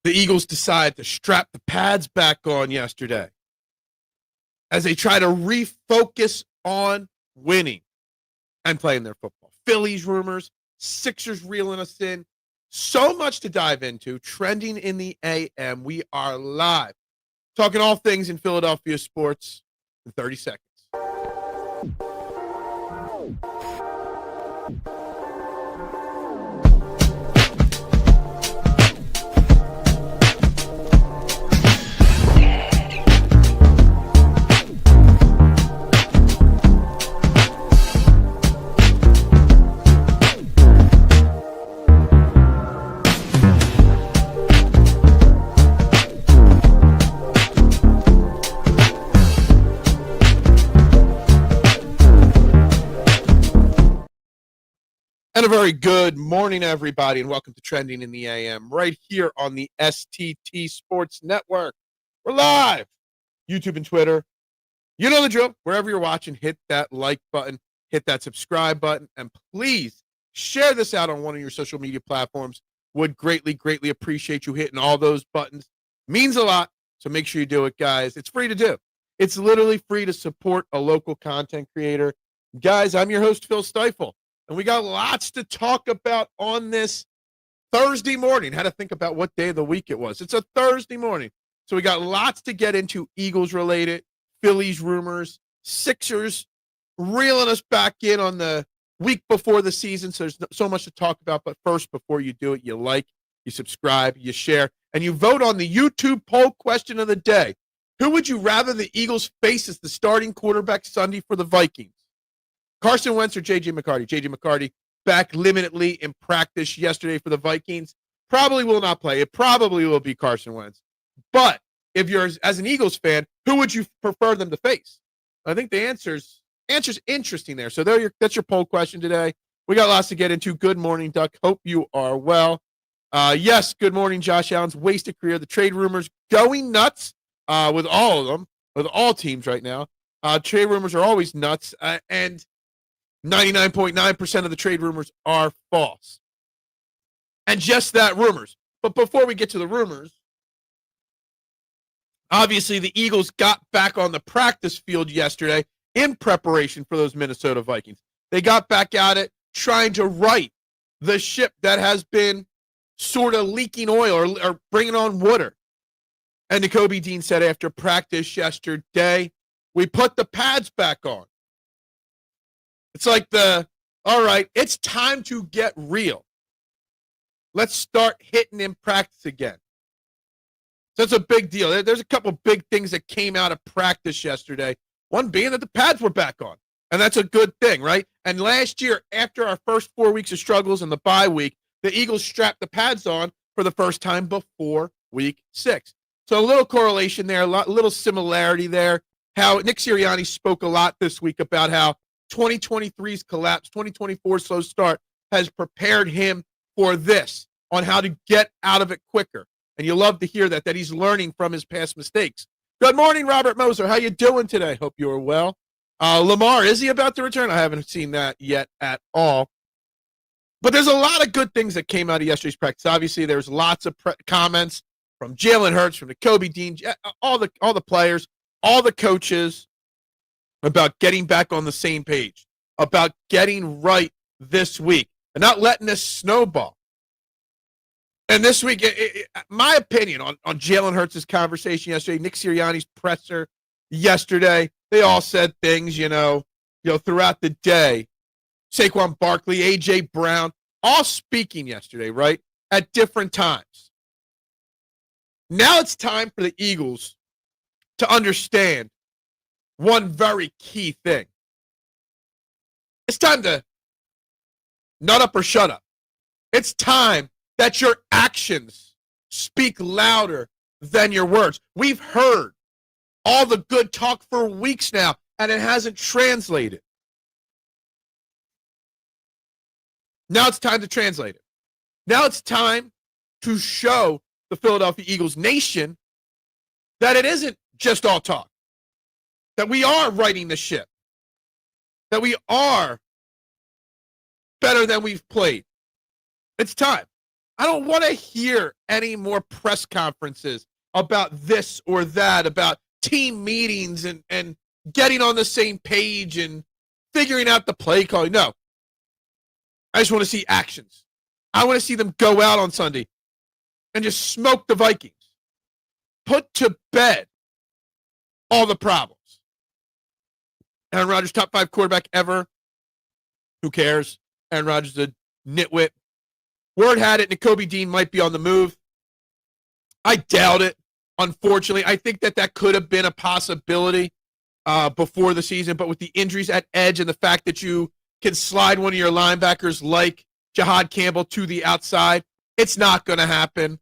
The Eagles decide to strap the pads back on yesterday as they try to refocus on winning and playing their football. Phillies rumors, Sixers reeling us in. So much to dive into. Trending in the AM. We are live. Talking all things in Philadelphia sports in 30 seconds. And a very good morning, everybody, and welcome to Trending in the AM right here on the STT Sports Network. We're live, YouTube and Twitter. You know the drill. Wherever you're watching, hit that like button, hit that subscribe button, and please share this out on one of your social media platforms. Would greatly, greatly appreciate you hitting all those buttons. Means a lot, so make sure you do it, guys. It's free to do. It's literally free to support a local content creator. Guys, I'm your host, Phil Stiefel. And we got lots to talk about on this Thursday morning. Had to think about what day of the week it was. It's a Thursday morning. So we got lots to get into, Eagles related, Phillies rumors, Sixers reeling us back in on the week before the season. So there's so much to talk about. But first, before you do it, you like, you subscribe, you share, and you vote on the YouTube poll question of the day. Who would you rather the Eagles face as the starting quarterback Sunday for the Vikings? Carson Wentz or J.J. McCarty? J.J. McCarty back limitedly in practice yesterday for the Vikings. Probably will not play. It probably will be Carson Wentz. But if you're, as an Eagles fan, who would you prefer them to face? I think the answer's interesting there. So that's your poll question today. We got lots to get into. Good morning, Duck. Hope you are well. Yes, good morning, Josh Allen's wasted career. The trade rumors going nuts with all of them, with all teams right now. Trade rumors are always nuts. And 99.9% of the trade rumors are false. And just that, rumors. But before we get to the rumors, obviously the Eagles got back on the practice field yesterday in preparation for those Minnesota Vikings. They got back at it trying to right the ship that has been sort of leaking oil or bringing on water. And N'Kobe Dean said after practice yesterday, we put the pads back on. It's like all right, it's time to get real. Let's start hitting in practice again. So it's a big deal. There's a couple big things that came out of practice yesterday. One being that the pads were back on. And that's a good thing, right? And last year, after our first 4 weeks of struggles and the bye week, the Eagles strapped the pads on for the first time before week 6. So a little correlation there, a little similarity there. How Nick Sirianni spoke a lot this week about how 2023's collapse, 2024's slow start has prepared him for this, on how to get out of it quicker. And you love to hear that he's learning from his past mistakes. Good morning, Robert Moser. How you doing today? Hope you are well. Lamar, is he about to return? I haven't seen that yet at all. But there's a lot of good things that came out of yesterday's practice. Obviously, there's lots of comments from Jalen Hurts, from N'Kobe Dean, all the players, all the coaches, about getting back on the same page, about getting right this week, and not letting this snowball. And this week, my opinion on Jalen Hurts' conversation yesterday, Nick Sirianni's presser yesterday, they all said things, throughout the day. Saquon Barkley, A.J. Brown, all speaking yesterday, right, at different times. Now it's time for the Eagles to understand one very key thing. It's time to nut up or shut up. It's time that your actions speak louder than your words. We've heard all the good talk for weeks now, and it hasn't translated. Now it's time to translate it. Now it's time to show the Philadelphia Eagles nation that it isn't just all talk. That we are righting the ship, that we are better than we've played. It's time. I don't want to hear any more press conferences about this or that, about team meetings and getting on the same page and figuring out the play calling. No. I just want to see actions. I want to see them go out on Sunday and just smoke the Vikings. Put to bed all the problems. Aaron Rodgers, top 5 quarterback ever. Who cares? Aaron Rodgers is a nitwit. Word had it Nakobe Dean might be on the move. I doubt it, unfortunately. I think that could have been a possibility before the season, but with the injuries at edge and the fact that you can slide one of your linebackers like Jihaad Campbell to the outside, it's not going to happen.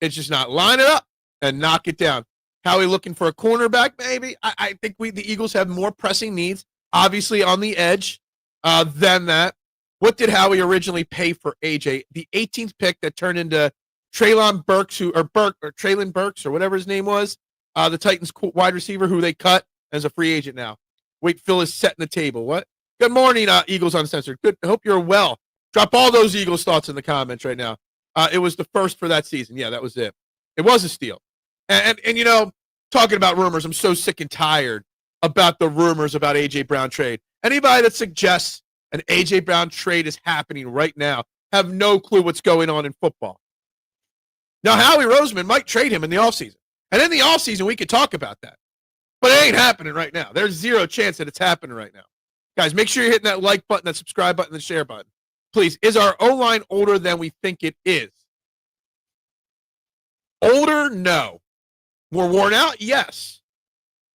It's just not. Line it up and knock it down. Howie looking for a cornerback, maybe? I think the Eagles have more pressing needs, obviously, on the edge than that. What did Howie originally pay for AJ? The 18th pick that turned into Traylon Burks, or Traylon Burks, or whatever his name was, the Titans wide receiver who they cut as a free agent now. Wait, Phil is setting the table. What? Good morning, Eagles Uncensored. Good. I hope you're well. Drop all those Eagles thoughts in the comments right now. It was the first for that season. Yeah, that was it. It was a steal. And you know, talking about rumors, I'm so sick and tired about the rumors about A.J. Brown trade. Anybody that suggests an A.J. Brown trade is happening right now have no clue what's going on in football. Now, Howie Roseman might trade him in the offseason. And in the offseason, we could talk about that. But it ain't happening right now. There's zero chance that it's happening right now. Guys, make sure you're hitting that like button, that subscribe button, the share button. Please, is our O-line older than we think it is? Older? No. More worn out? Yes.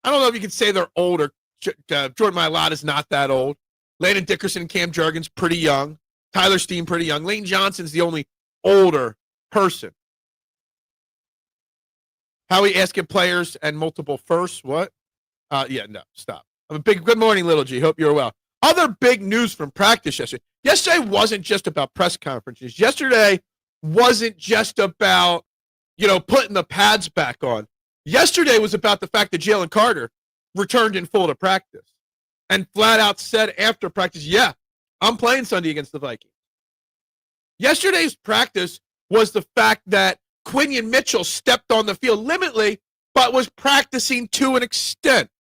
I don't know if you could say they're older. Jordan Mailata's not that old. Landon Dickerson and Cam Jurgens, pretty young. Tyler Steen, pretty young. Lane Johnson's the only older person. Howie asking players and multiple firsts. What? Yeah, no, stop. Good morning, Little G. Hope you're well. Other big news from practice yesterday. Yesterday wasn't just about press conferences. Yesterday wasn't just about, putting the pads back on. Yesterday was about the fact that Jalen Carter returned in full to practice and flat out said after practice, yeah, I'm playing Sunday against the Vikings. Yesterday's practice was the fact that Quinyon Mitchell stepped on the field limitly, but was practicing to an extent.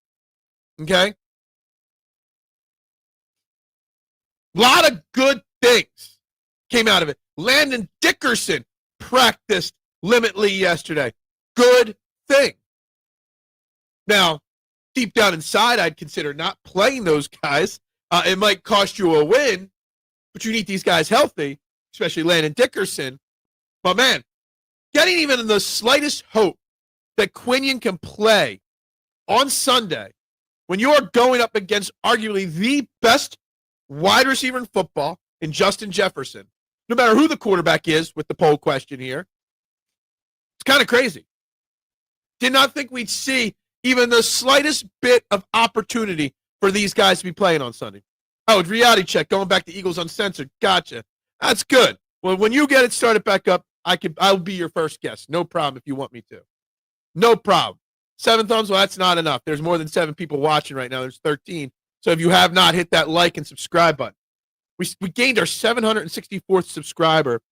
Okay? A lot of good things came out of it. Landon Dickerson practiced limitly yesterday. Good thing. Now, deep down inside, I'd consider not playing those guys. It might cost you a win, but you need these guys healthy, especially Landon Dickerson. But, man, getting even the slightest hope that Quinyon can play on Sunday when you are going up against arguably the best wide receiver in football in Justin Jefferson, no matter who the quarterback is with the poll question here, it's kind of crazy. Did not think we'd see even the slightest bit of opportunity for these guys to be playing on Sunday. Oh, reality check, going back to Eagles Uncensored. Gotcha. That's good. Well, when you get it started back up, I'll be your first guest. No problem if you want me to. No problem. 7 thumbs, well, that's not enough. There's more than 7 people watching right now. There's 13. So if you have not, hit that like and subscribe button. We gained our 764th subscriber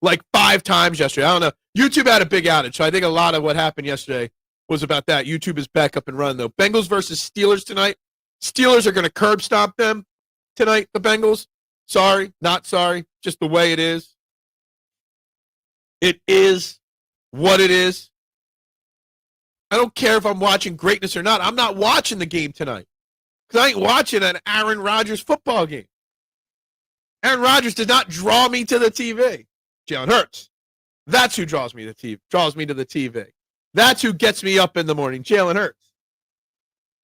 like 5 times yesterday. I don't know. YouTube had a big outage, so I think a lot of what happened yesterday was about that. YouTube is back up and running, though. Bengals versus Steelers tonight. Steelers are going to curb stomp them tonight, the Bengals. Sorry, not sorry. Just the way it is. It is what it is. I don't care if I'm watching greatness or not. I'm not watching the game tonight because I ain't watching an Aaron Rodgers football game. Aaron Rodgers does not draw me to the TV. Jalen Hurts. That's who draws me to the TV. That's who gets me up in the morning. Jalen Hurts.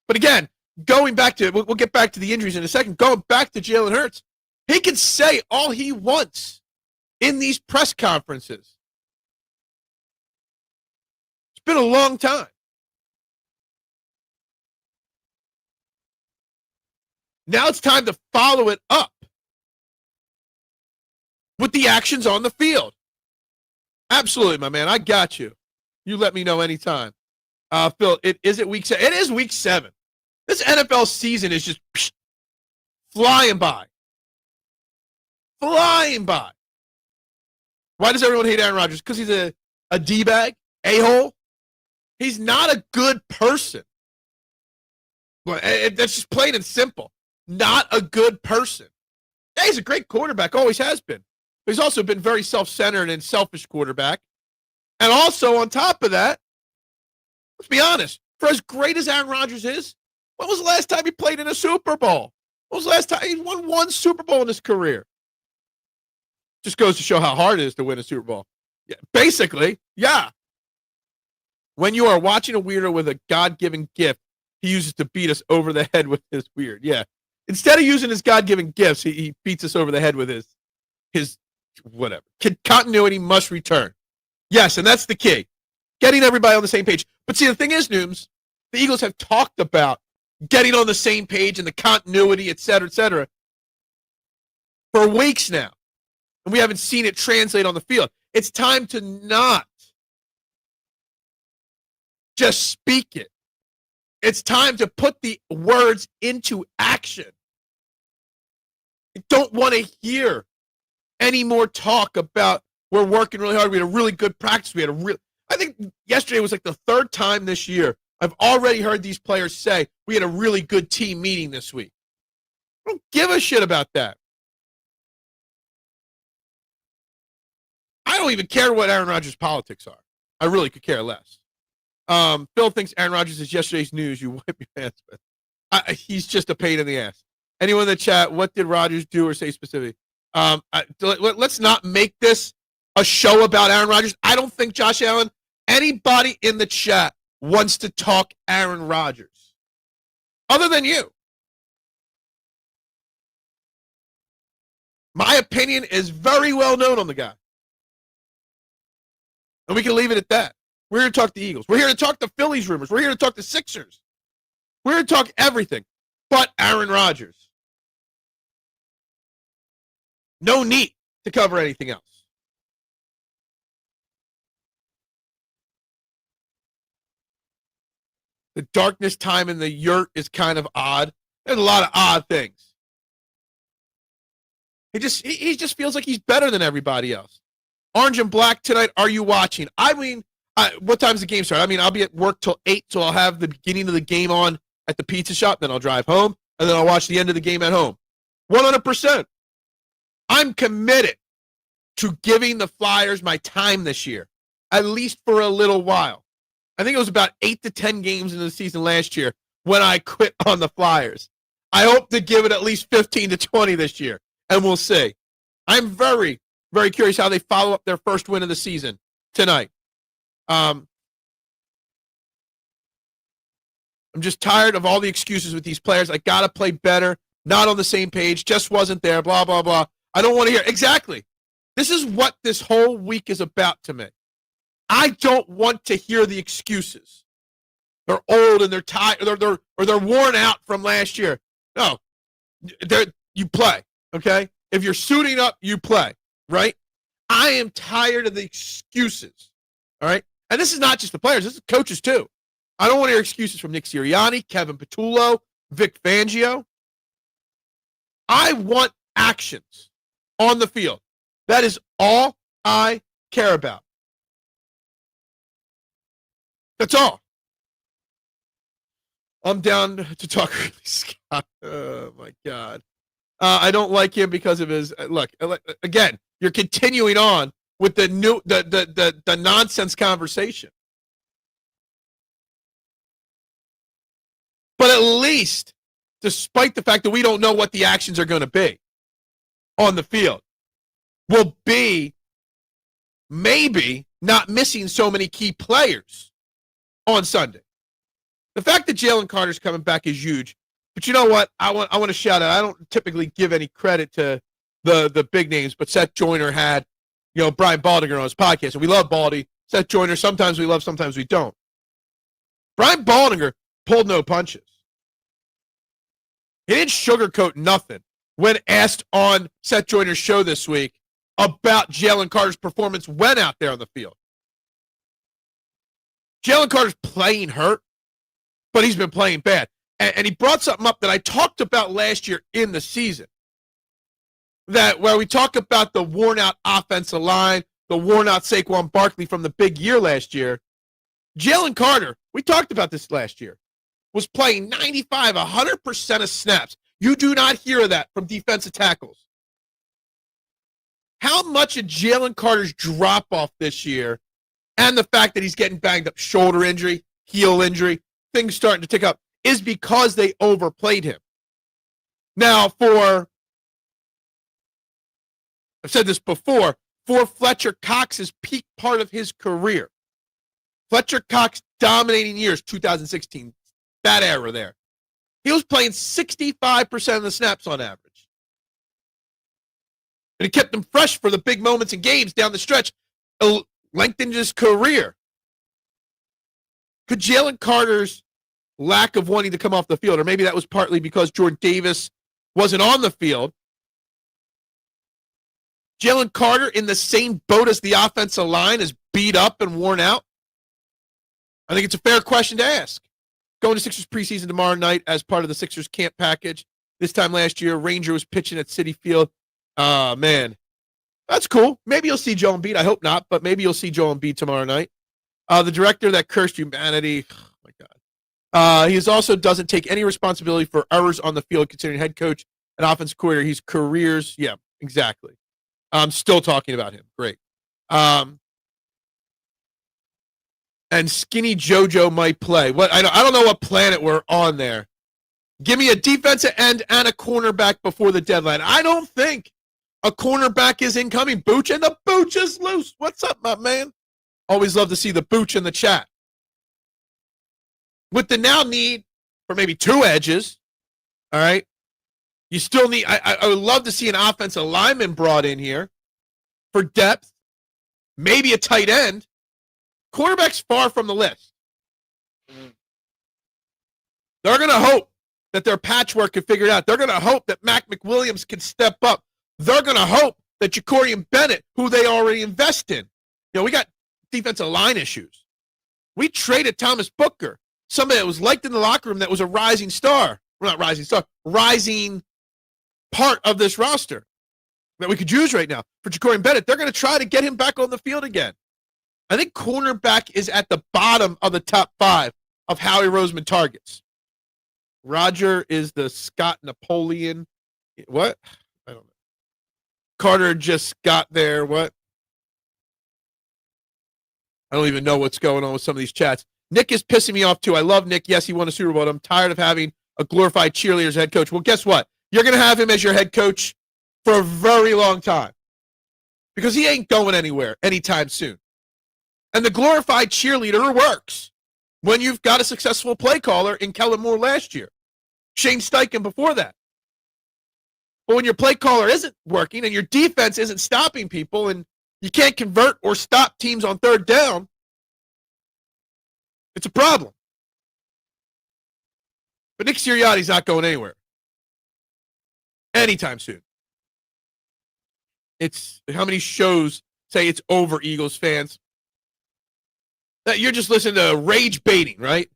But again, going back to, we'll get back to the injuries in a second. Going back to Jalen Hurts, he can say all he wants in these press conferences. It's been a long time. Now it's time to follow it up with the actions on the field. Absolutely, my man. I got you. You let me know anytime. Phil, is it week 7? It is week 7. This NFL season is just flying by. Flying by. Why does everyone hate Aaron Rodgers? Because he's a D-bag, a-hole. He's not a good person. That's just plain and simple. Not a good person. Yeah, he's a great quarterback, always has been. But he's also been very self-centered and selfish quarterback. And also, on top of that, let's be honest, for as great as Aaron Rodgers is, when was the last time he played in a Super Bowl? When was the last time he won one Super Bowl in his career? Just goes to show how hard it is to win a Super Bowl. Yeah, basically, yeah. When you are watching a weirdo with a God-given gift, he uses to beat us over the head with his weird. Yeah. Instead of using his God-given gifts, he beats us over the head with his whatever. Continuity must return. Yes, and that's the key. Getting everybody on the same page. But see, the thing is, Nooms, the Eagles have talked about getting on the same page and the continuity, et cetera, for weeks now. And we haven't seen it translate on the field. It's time to not just speak it. It's time to put the words into action. I don't want to hear any more talk about we're working really hard. We had a really good practice. I think yesterday was like the third time this year I've already heard these players say we had a really good team meeting this week. I don't give a shit about that. I don't even care what Aaron Rodgers' politics are. I really could care less. Phil thinks Aaron Rodgers is yesterday's news you wipe your hands with. He's just a pain in the ass. Anyone in the chat, what did Rodgers do or say specifically? Let's not make this a show about Aaron Rodgers. I don't think Josh Allen, anybody in the chat wants to talk Aaron Rodgers. Other than you. My opinion is very well known on the guy. And we can leave it at that. We're here to talk the Eagles. We're here to talk the Phillies rumors. We're here to talk the Sixers. We're here to talk everything but Aaron Rodgers. No need to cover anything else. The darkness time in the yurt is kind of odd. There's a lot of odd things. He just feels like he's better than everybody else. Orange and Black tonight, are you watching? I mean, what time's the game start? I mean, I'll be at work till 8, so I'll have the beginning of the game on at the pizza shop, then I'll drive home, and then I'll watch the end of the game at home. 100%. I'm committed to giving the Flyers my time this year, at least for a little while. I think it was about 8 to 10 games into the season last year when I quit on the Flyers. I hope to give it at least 15 to 20 this year, and we'll see. I'm very, very curious how they follow up their first win of the season tonight. I'm just tired of all the excuses with these players. I got to play better, not on the same page, just wasn't there, blah, blah, blah. I don't want to hear. Exactly. This is what this whole week is about to me. I don't want to hear the excuses. They're old and they're tired, or they're worn out from last year. No, you play, okay? If you're suiting up, you play, right? I am tired of the excuses, all right? And this is not just the players. This is coaches, too. I don't want to hear excuses from Nick Sirianni, Kevin Patullo, Vic Fangio. I want actions on the field. That is all I care about. That's all. I'm down to talk Ridley Scott. Oh, my God. I don't like him because of his look. Again, you're continuing on with the nonsense conversation. But at least, despite the fact that we don't know what the actions are going to be on the field, will be maybe not missing so many key players on Sunday. The fact that Jalen Carter's coming back is huge. But you know what? I want to shout out. I don't typically give any credit to the big names, but Seth Joyner had, Brian Baldinger on his podcast, and we love Baldy. Seth Joyner, sometimes we love, sometimes we don't. Brian Baldinger pulled no punches. He didn't sugarcoat nothing when asked on Seth Joyner's show this week about Jalen Carter's performance when out there on the field. Jalen Carter's playing hurt, but he's been playing bad. And he brought something up that I talked about last year in the season. That where we talk about the worn-out offensive line, the worn-out Saquon Barkley from the big year last year. Jalen Carter, we talked about this last year, was playing 95, 100% of snaps. You do not hear that from defensive tackles. How much of Jalen Carter's drop-off this year and the fact that he's getting banged up, shoulder injury, heel injury, things starting to tick up, is because they overplayed him. Now, I've said this before, for Fletcher Cox's peak part of his career, Fletcher Cox dominating years, 2016, that era there. He was playing 65% of the snaps on average. And he kept them fresh for the big moments in games down the stretch, lengthened his career. Could Jalen Carter's lack of wanting to come off the field, or maybe that was partly because Jordan Davis wasn't on the field, Jalen Carter in the same boat as the offensive line, is beat up and worn out? I think it's a fair question to ask. Going to Sixers preseason tomorrow night as part of the Sixers camp package. This time last year, Ranger was pitching at Citi Field. Man, that's cool. Maybe you'll see Joel Embiid. I hope not, but maybe you'll see Joel Embiid tomorrow night. The director that cursed humanity, oh my God. He also doesn't take any responsibility for errors on the field, considering head coach and offensive coordinator. He's careers. Yeah, exactly. I'm still talking about him. Great. And Skinny JoJo might play. What I don't know what planet we're on there. Give me a defensive end and a cornerback before the deadline. I don't think a cornerback is incoming. Booch, and the Booch is loose. What's up, my man? Always love to see the Booch in the chat. With the now need for maybe two edges, all right? You still need, I would love to see an offensive lineman brought in here for depth, maybe a tight end. Quarterback's far from the list. They're going to hope that their patchwork can figure it out. They're going to hope that Mac McWilliams can step up. They're going to hope that Jacorian Bennett, who they already invest in. You know, we got defensive line issues. We traded Thomas Booker, somebody that was liked in the locker room that was a rising star. Well, not rising star, rising part of this roster that we could use right now for Jacorian Bennett. They're going to try to get him back on the field again. I think cornerback is at the bottom of the top 5 of Howie Roseman targets. Roger is the Scott Napoleon. What? I don't know. Carter just got there. What? I don't even know what's going on with some of these chats. Nick is pissing me off, too. I love Nick. Yes, he won a Super Bowl. I'm tired of having a glorified cheerleader as head coach. Well, guess what? You're going to have him as your head coach for a very long time because he ain't going anywhere anytime soon. And the glorified cheerleader works when you've got a successful play caller in Kellen Moore last year. Shane Steichen before that. But when your play caller isn't working and your defense isn't stopping people and you can't convert or stop teams on third down, it's a problem. But Nick Sirianni's not going anywhere anytime soon. It's how many shows say it's over, Eagles fans? That you're just listening to rage baiting, right?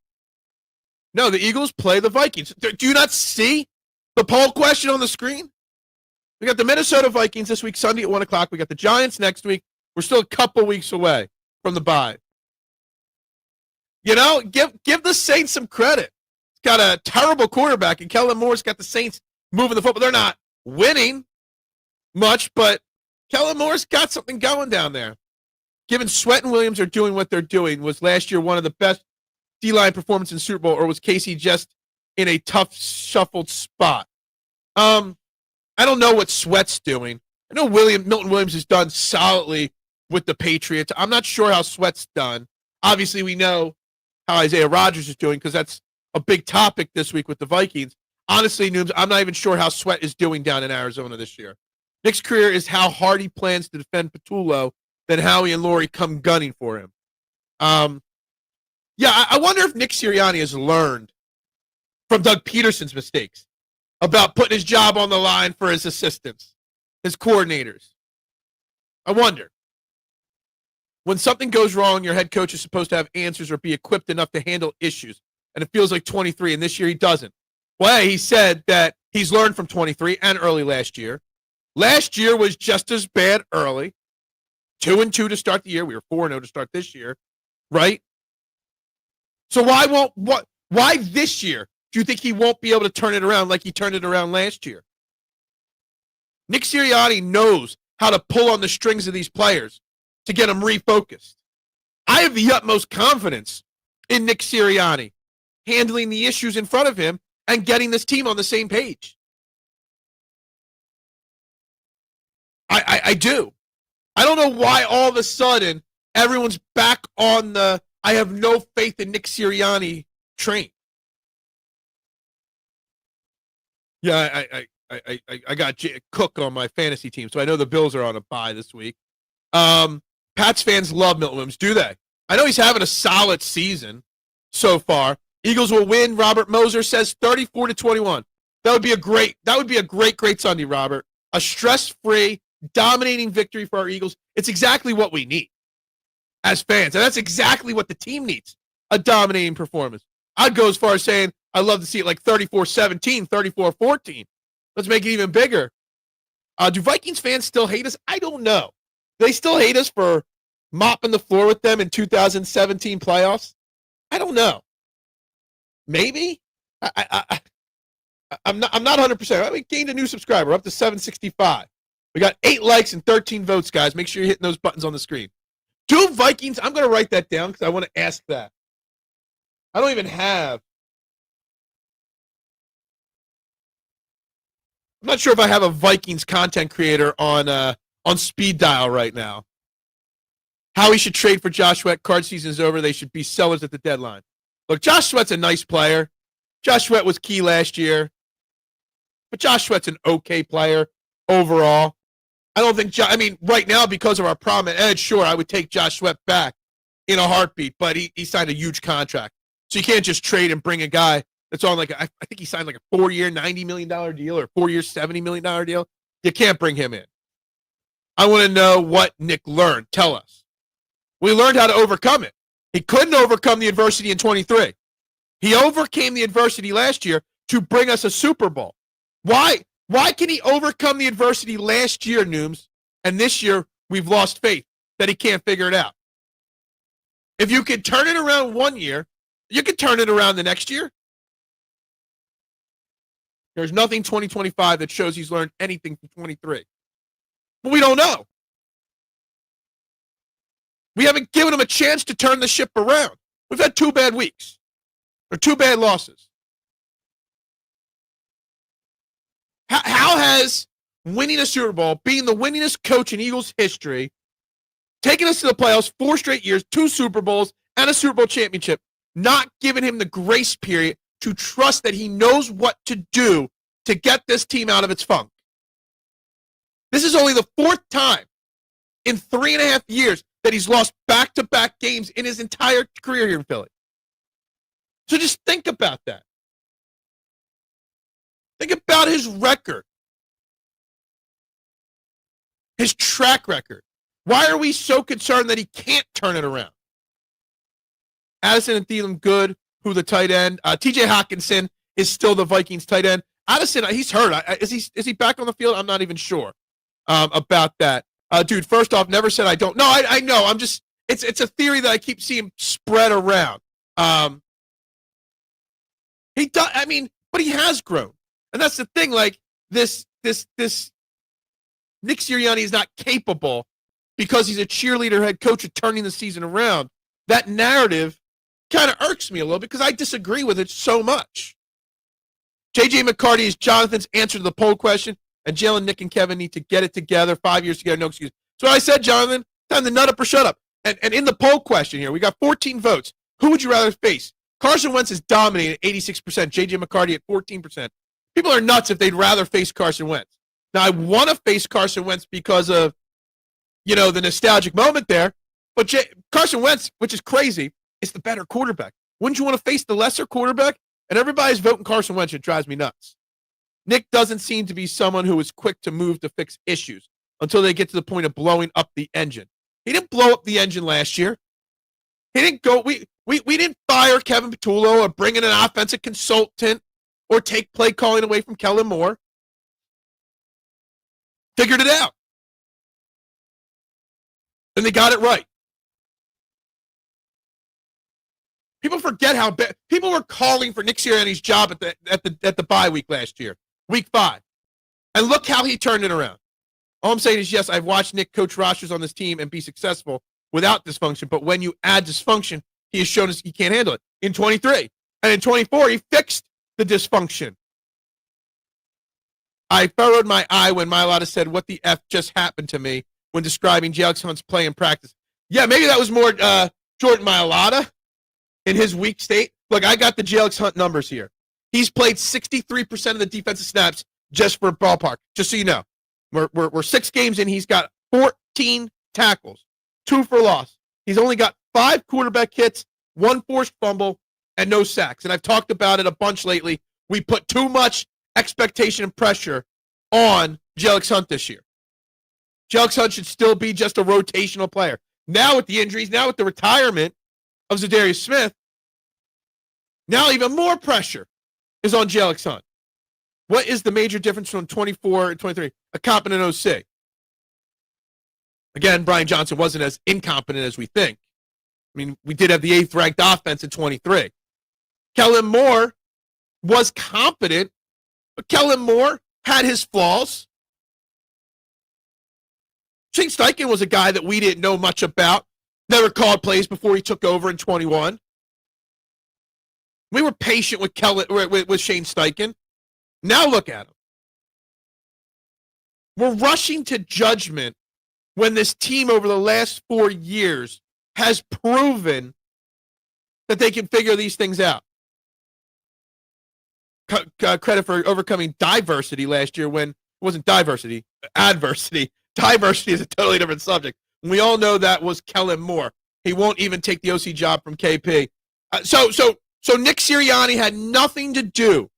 No, the Eagles play the Vikings. Do you not see the poll question on the screen? We got the Minnesota Vikings this week, Sunday at 1 o'clock. We got the Giants next week. We're still a couple weeks away from the bye. You know, give the Saints some credit. It's got a terrible quarterback, and Kellen Moore's got the Saints moving the football. They're not winning much, but Kellen Moore's got something going down there. Given Sweat and Williams are doing what they're doing, was last year one of the best D-line performance in the Super Bowl, or was Casey just in a tough, shuffled spot? I don't know what Sweat's doing. I know Milton Williams has done solidly with the Patriots. I'm not sure how Sweat's done. Obviously, we know how Isaiah Rodgers is doing because that's a big topic this week with the Vikings. Honestly, Nooms, I'm not even sure how Sweat is doing down in Arizona this year. Nick's career is how hard he plans to defend Patullo. Then Howie and Laurie come gunning for him. Yeah, I wonder if Nick Sirianni has learned from Doug Peterson's mistakes about putting his job on the line for his assistants, his coordinators. I wonder. When something goes wrong, your head coach is supposed to have answers or be equipped enough to handle issues. And it feels like 23, and this year he doesn't. Well, he said that he's learned from 23 and early last year. Last year was just as bad early. 2-2 to start the year. We were 4-0 to start this year, right? So why this year do you think he won't be able to turn it around like he turned it around last year? Nick Sirianni knows how to pull on the strings of these players to get them refocused. I have the utmost confidence in Nick Sirianni handling the issues in front of him and getting this team on the same page. I do. I don't know why all of a sudden everyone's back on the I have no faith in Nick Sirianni train. Yeah, I got Cook on my fantasy team, so I know the Bills are on a bye this week. Pats fans love Milton Williams, do they? I know he's having a solid season so far. Eagles will win. Robert Moser says 34-21. That would be a great Sunday, Robert. A stress-free, dominating victory for our Eagles. It's exactly what we need as fans, and that's exactly what the team needs, a dominating performance. I'd go as far as saying I'd love to see it like 34-17, 34-14. Let's make it even bigger. Do Vikings fans still hate us? I don't know. They still hate us for mopping the floor with them in 2017 playoffs? I don't know. Maybe? I'm not 100%. We gained a new subscriber, up to 765. We got 8 likes and 13 votes, guys. Make sure you're hitting those buttons on the screen. Do Vikings, I'm going to write that down because I want to ask that. I don't even have. I'm not sure if I have a Vikings content creator on speed dial right now. How he should trade for Josh Sweat. Card season is over. They should be sellers at the deadline. Look, Josh Sweat's a nice player. Josh Sweat was key last year. But Josh Sweat's an okay player overall. I don't think, right now, because of our problem at edge, sure, I would take Josh Sweat back in a heartbeat, but he signed a huge contract. So you can't just trade and bring a guy that's on I think he signed like a 4-year, $90 million deal or 4-year, $70 million deal. You can't bring him in. I want to know what Nick learned. Tell us. We learned how to overcome it. He couldn't overcome the adversity in 23. He overcame the adversity last year to bring us a Super Bowl. Why can he overcome the adversity last year, Nooms, and this year we've lost faith that he can't figure it out? If you could turn it around one year, you could turn it around the next year. There's nothing 2025 that shows he's learned anything from 23. But we don't know. We haven't given him a chance to turn the ship around. We've had 2 bad weeks or 2 bad losses. How has winning a Super Bowl, being the winningest coach in Eagles history, taking us to the playoffs 4 straight years, 2 Super Bowls, and a Super Bowl championship, not given him the grace period to trust that he knows what to do to get this team out of its funk? This is only the 4th time in 3.5 years that he's lost back-to-back games in his entire career here in Philly. So just think about that. Think about his record, his track record. Why are we so concerned that he can't turn it around? Addison and Thielen, good. Who the tight end? T.J. Hockenson is still the Vikings tight end. Addison, he's hurt. Is he back on the field? I'm not even sure about that. Dude, first off, never said I don't. No, I know. I'm just. It's a theory that I keep seeing spread around. He does. But he has grown, and that's the thing. Like this Nick Sirianni is not capable because he's a cheerleader head coach of turning the season around. That narrative kind of irks me a little because I disagree with it so much. J.J. McCarty is Jonathan's answer to the poll question, and Jalen, Nick, and Kevin need to get it together. 5 years together, no excuse. So I said, Jonathan, time to nut up or shut up. And in the poll question here, we got 14 votes. Who would you rather face? Carson Wentz is dominating at 86%, J.J. McCarty at 14%. People are nuts if they'd rather face Carson Wentz. Now, I want to face Carson Wentz because of, the nostalgic moment there, but Carson Wentz, which is crazy, is the better quarterback. Wouldn't you want to face the lesser quarterback? And everybody's voting Carson Wentz. It drives me nuts. Nick doesn't seem to be someone who is quick to move to fix issues until they get to the point of blowing up the engine. He didn't blow up the engine last year. He didn't go. We didn't fire Kevin Patullo or bring in an offensive consultant or take play calling away from Kellen Moore. Figured it out. And they got it right. People forget how bad people were calling for Nick Sirianni's job at the bye week last year, week 5. And look how he turned it around. All I'm saying is, yes, I've watched Nick coach rosters on this team and be successful without dysfunction, but when you add dysfunction, he has shown us he can't handle it. In 23 and in 24, he fixed the dysfunction. I furrowed my eye when Mailata said, "What the F just happened to me?" when describing Jalen Hunt's play in practice. Yeah, maybe that was more Jordan Mailata in his weak state. Look, I got the Jalen Hunt numbers here. He's played 63% of the defensive snaps just for ballpark, just so you know. We're 6 games in. He's got 14 tackles, 2 for loss. He's only got 5 quarterback hits, 1 forced fumble, and no sacks. And I've talked about it a bunch lately. We put too much expectation and pressure on Jalen Hunt this year. Jalen Hunt should still be just a rotational player. Now with the injuries, now with the retirement of Zadarius Smith, now even more pressure is on Jalen Hunt. What is the major difference from 24 and 23? A competent OC. Again, Brian Johnson wasn't as incompetent as we think. I mean, we did have the 8th ranked offense in 23. Kellen Moore was competent, but Kellen Moore had his flaws. Shane Steichen was a guy that we didn't know much about. Never called plays before he took over in 21. We were patient with Shane Steichen. Now look at him. We're rushing to judgment when this team over the last 4 years has proven that they can figure these things out. Credit for overcoming diversity last year when it wasn't diversity, adversity. Diversity is a totally different subject. We all know that was Kellen Moore. He won't even take the OC job from KP. So Nick Sirianni had nothing to do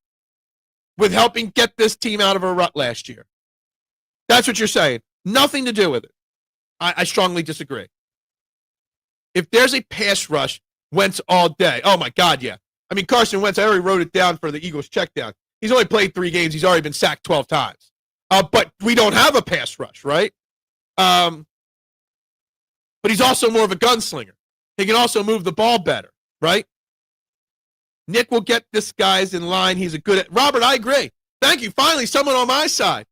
with helping get this team out of a rut last year. That's what you're saying. Nothing to do with it. I strongly disagree. If there's a pass rush, Wentz all day. Oh, my God, yeah. I mean, Carson Wentz, I already wrote it down for the Eagles check down. He's only played 3 games. He's already been sacked 12 times. But we don't have a pass rush, right? But he's also more of a gunslinger. He can also move the ball better, right? Nick will get this guy's in line. He's a good Robert, I agree. Thank you. Finally, someone on my side.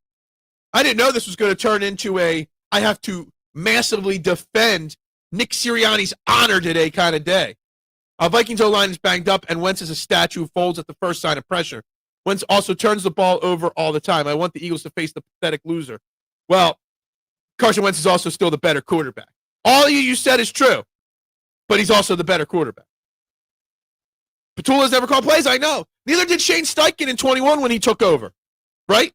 I didn't know this was going to turn into I have to massively defend Nick Sirianni's honor today kind of day. Vikings O-line is banged up, and Wentz is a statue who folds at the first sign of pressure. Wentz also turns the ball over all the time. I want the Eagles to face the pathetic loser. Well, Carson Wentz is also still the better quarterback. All you said is true, but he's also the better quarterback. Patullo has never called plays, I know. Neither did Shane Steichen in 21 when he took over, right?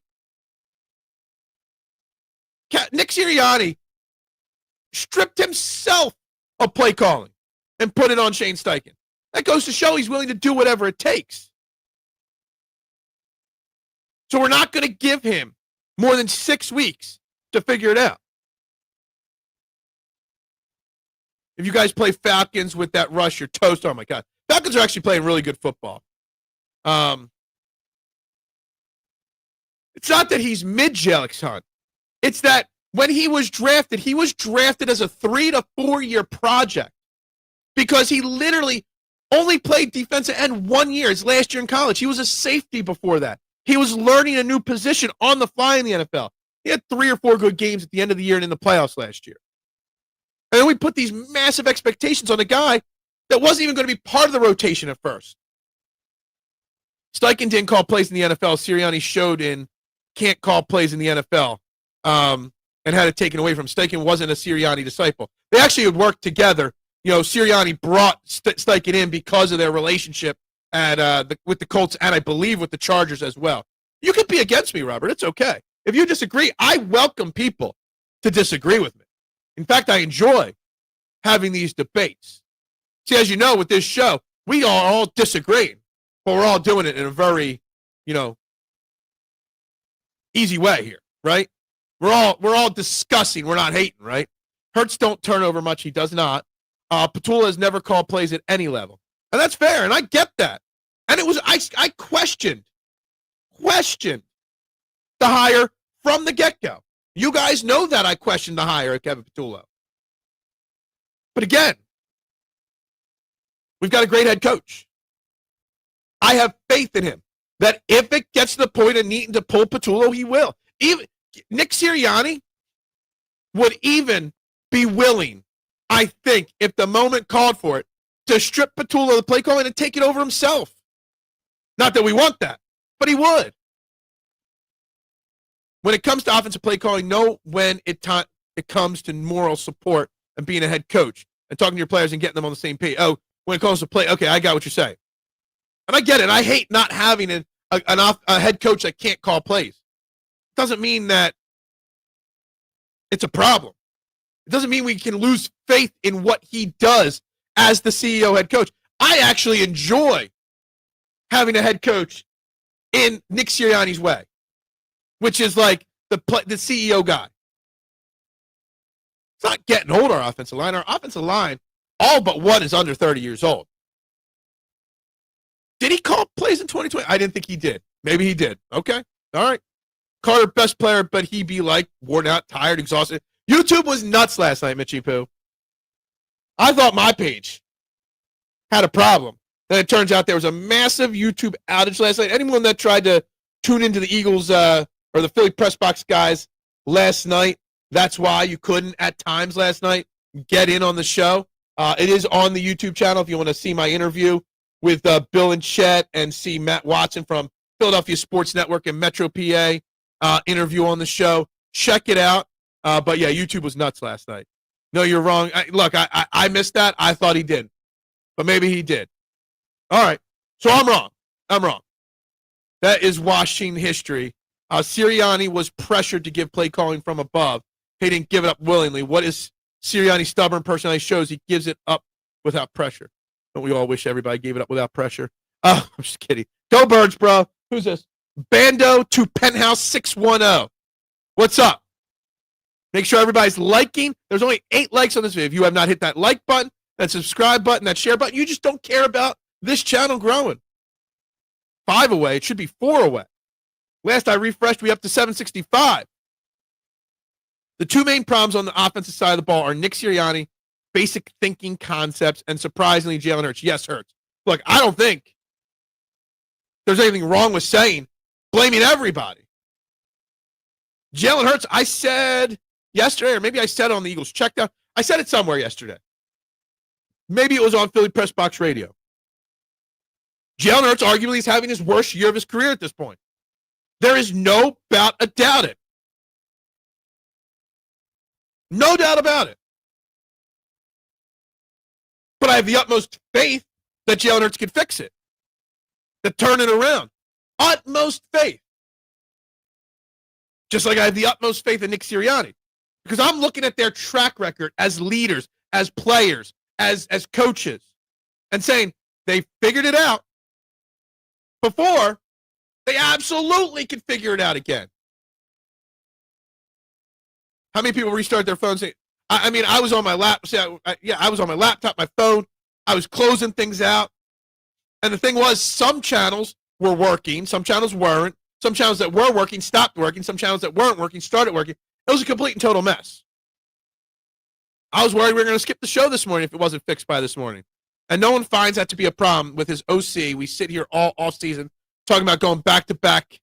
Nick Sirianni stripped himself of play calling and put it on Shane Steichen. That goes to show he's willing to do whatever it takes. So we're not going to give him more than 6 weeks to figure it out. If you guys play Falcons with that rush, you're toast. Oh, my God. Falcons are actually playing really good football. It's not that he's mid-Jalen Hunt. It's that when he was drafted as a 3 to 4 year project because he literally only played defensive end 1 year, his last year in college. He was a safety before that. He was learning a new position on the fly in the NFL. He had 3 or 4 good games at the end of the year and in the playoffs last year. And then we put these massive expectations on a guy that wasn't even going to be part of the rotation at first. Steichen didn't call plays in the NFL. Sirianni showed in can't call plays in the NFL and had it taken away from him. Steichen wasn't a Sirianni disciple. They actually would work together. You know, Sirianni brought Steichen in because of their relationship with the Colts and I believe with the Chargers as well. You could be against me, Robert. It's okay. If you disagree, I welcome people to disagree with me. In fact, I enjoy having these debates. See, as you know, with this show, we are all disagreeing, but we're all doing it in a very, easy way here, right? We're all discussing. We're not hating, right? Hurts don't turn over much. He does not. Patullo has never called plays at any level, and that's fair, and I get that. And it was I questioned the hire from the get-go. You guys know that I questioned the hire at Kevin Patullo. But again, we've got a great head coach. I have faith in him that if it gets to the point of needing to pull Patullo, he will. Even Nick Sirianni would even be willing, I think, if the moment called for it, to strip Patullo of the play calling and take it over himself. Not that we want that, but he would. When it comes to offensive play calling, know when it comes to moral support and being a head coach and talking to your players and getting them on the same page. Oh, when it comes to play, okay, I got what you're saying. And I get it. I hate not having a head coach that can't call plays. It doesn't mean that it's a problem. It doesn't mean we can lose faith in what he does as the CEO head coach. I actually enjoy having a head coach in Nick Sirianni's way, which is like the CEO guy. It's not getting old, our offensive line. Our offensive line, all but one is under 30 years old. Did he call plays in 2020? I didn't think he did. Maybe he did. Okay. All right. Carter, best player, but he be like worn out, tired, exhausted. YouTube was nuts last night, Mitchie Poo. I thought my page had a problem. Then it turns out there was a massive YouTube outage last night. Anyone that tried to tune into the Eagles or the Philly press box guys last night, that's why you couldn't at times last night get in on the show. It is on the YouTube channel if you want to see my interview with Bill and Chet and see Matt Watson from Philadelphia Sports Network and Metro PA interview on the show. Check it out. But yeah, YouTube was nuts last night. No, you're wrong. I missed that. I thought he did. But maybe he did. All right. So I'm wrong. That is washing history. Sirianni was pressured to give play calling from above. He didn't give it up willingly. What is Sirianni's stubborn personality shows? He gives it up without pressure. Don't we all wish everybody gave it up without pressure? Oh, I'm just kidding. Go Birds, bro. Who's this? Bando to Penthouse 610. What's up? Make sure everybody's liking. There's only 8 likes on this video. If you have not hit that like button, that subscribe button, that share button, you just don't care about this channel growing. 5 away. It should be 4 away. Last I refreshed, we up to 765. The 2 main problems on the offensive side of the ball are Nick Sirianni, basic thinking concepts, and surprisingly, Jalen Hurts. Yes, Hurts. Look, I don't think there's anything wrong with saying blaming everybody. Jalen Hurts, I said yesterday, or maybe I said it on the Eagles checked out. I said it somewhere yesterday. Maybe it was on Philly Press Box Radio. Jalen Hurts arguably is having his worst year of his career at this point. There is no doubt about it. No doubt about it. But I have the utmost faith that Jalen Hurts can fix it. To turn it around. Utmost faith. Just like I have the utmost faith in Nick Sirianni. Because I'm looking at their track record as leaders, as players, as coaches, and saying they figured it out before. They absolutely can figure it out again. How many people restart their phones? I was on my I was on my laptop, my phone. I was closing things out. And the thing was, some channels were working, some channels weren't. Some channels that were working stopped working. Some channels that weren't working started working. It was a complete and total mess. I was worried we were going to skip the show this morning if it wasn't fixed by this morning. And no one finds that to be a problem with his OC. We sit here all season talking about going back-to-back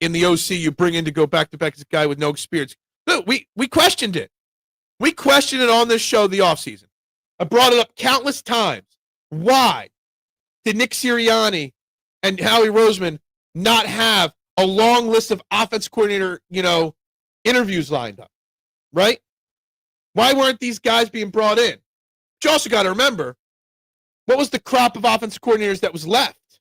in the OC. You bring in to go back-to-back as a guy with no experience. Look, we questioned it. We questioned it on this show the offseason. I brought it up countless times. Why did Nick Sirianni and Howie Roseman not have a long list of offense coordinator, interviews lined up, right? Why weren't these guys being brought in? But you also got to remember, what was the crop of offensive coordinators that was left?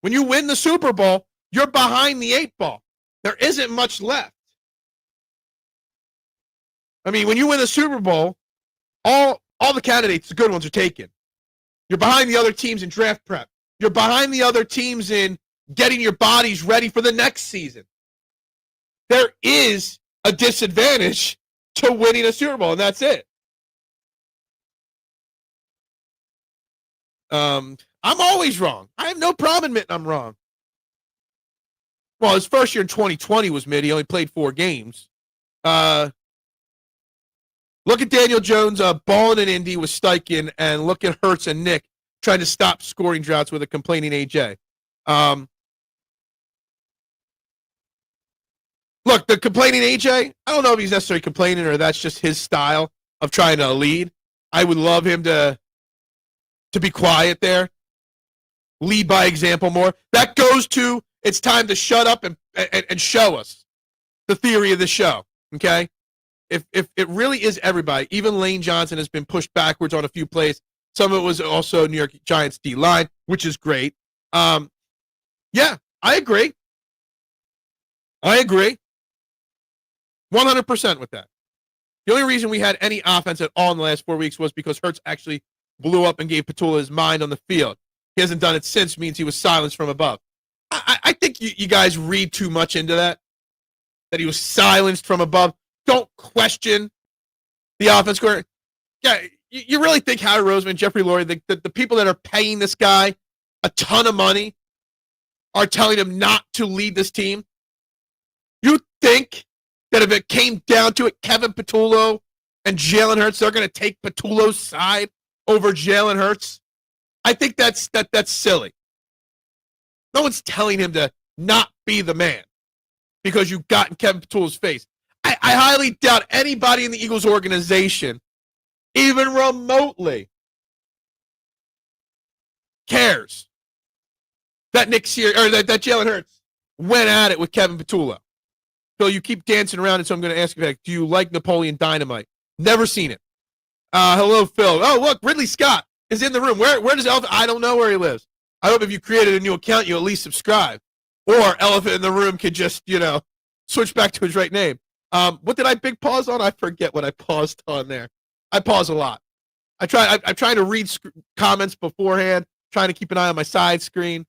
When you win the Super Bowl, you're behind the 8 ball. There isn't much left. I mean, when you win the Super Bowl, all the candidates, the good ones, are taken. You're behind the other teams in draft prep. You're behind the other teams in getting your bodies ready for the next season. There is a disadvantage to winning a Super Bowl, and that's it. I'm always wrong. I have no problem admitting I'm wrong. Well, his first year in 2020 was mid. He only played 4 games. Look at Daniel Jones balling in Indy with Steichen, and look at Hurts and Nick trying to stop scoring droughts with a complaining AJ. Look, the complaining AJ, I don't know if he's necessarily complaining or that's just his style of trying to lead. I would love him to be quiet there, lead by example more. That goes to it's time to shut up and show us the theory of the show, okay? If it really is everybody, even Lane Johnson has been pushed backwards on a few plays. Some of it was also New York Giants D-line, which is great. Yeah, I agree. 100% with that. The only reason we had any offense at all in the last 4 weeks was because Hurts actually blew up and gave Patullo his mind on the field. He hasn't done it since, means he was silenced from above. I think you guys read too much into that he was silenced from above. Don't question the offense score. Yeah, you really think Howie Roseman, Jeffrey Lurie, the people that are paying this guy a ton of money are telling him not to lead this team? You think that if it came down to it, Kevin Patullo and Jalen Hurts, they're going to take Patullo's side over Jalen Hurts? I think that's silly. No one's telling him to not be the man because you got in Kevin Patullo's face. I highly doubt anybody in the Eagles organization, even remotely, cares that Nick Sirianni or that Jalen Hurts went at it with Kevin Patullo. So you keep dancing around, and so I'm going to ask you, do you like Napoleon Dynamite? Never seen it. Hello, Phil. Oh, look, Ridley Scott is in the room. Where does Elephant? I don't know where he lives. I hope if you created a new account, you at least subscribe. Or Elephant in the Room could just, switch back to his right name. What did I big pause on? I forget what I paused on there. I pause a lot. I'm trying to read comments beforehand, trying to keep an eye on my side screen.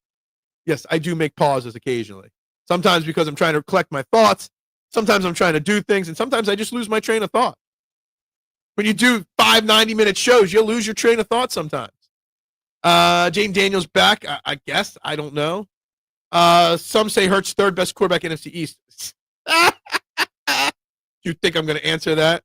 Yes, I do make pauses occasionally. Sometimes because I'm trying to collect my thoughts. Sometimes I'm trying to do things, and sometimes I just lose my train of thought. When you do 5 90-minute shows, you'll lose your train of thought sometimes. Jane Daniels back, I guess. I don't know. Some say Hurts third best quarterback in NFC East. You think I'm going to answer that?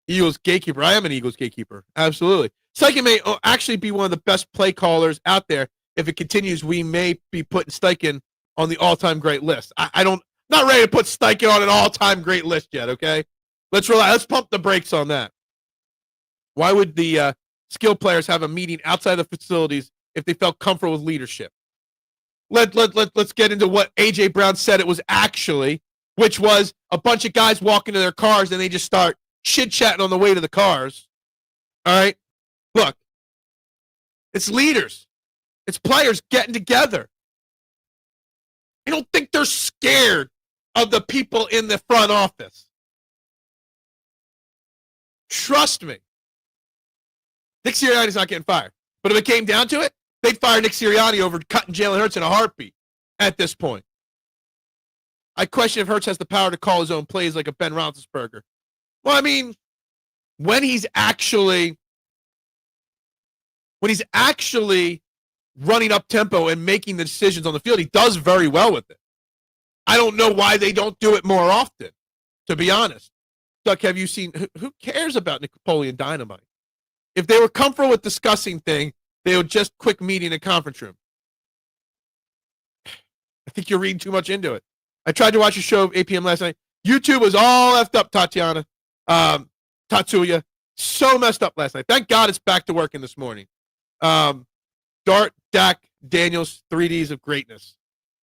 Eagles gatekeeper. I am an Eagles gatekeeper. Absolutely. Steichen may actually be one of the best play callers out there. If it continues, we may be putting Steichen on the all-time great list. Not ready to put Steichen on an all-time great list yet, okay? Let's relax. Let's pump the brakes on that. Why would the skill players have a meeting outside the facilities if they felt comfortable with leadership? Let's get into what A.J. Brown said it was actually, which was a bunch of guys walking to their cars and they just start chit-chatting on the way to the cars. All right? Look, it's leaders. It's players getting together. I don't think they're scared of the people in the front office. Trust me. Nick Sirianni's not getting fired. But if it came down to it, they'd fire Nick Sirianni over cutting Jalen Hurts in a heartbeat at this point. I question if Hurts has the power to call his own plays like a Ben Roethlisberger. Well, I mean, when he's actually running up tempo and making the decisions on the field, he does very well with it. I don't know why they don't do it more often, to be honest. Duck, have you seen, who cares about Napoleon Dynamite? If they were comfortable with discussing things, they would just quick meet in a conference room. I think you're reading too much into it. I tried to watch a show at 8 p.m. last night. YouTube was all effed up, Tatiana. Tatsuya. So messed up last night. Thank God it's back to working this morning. Dart, Dak, Daniels, 3Ds of greatness.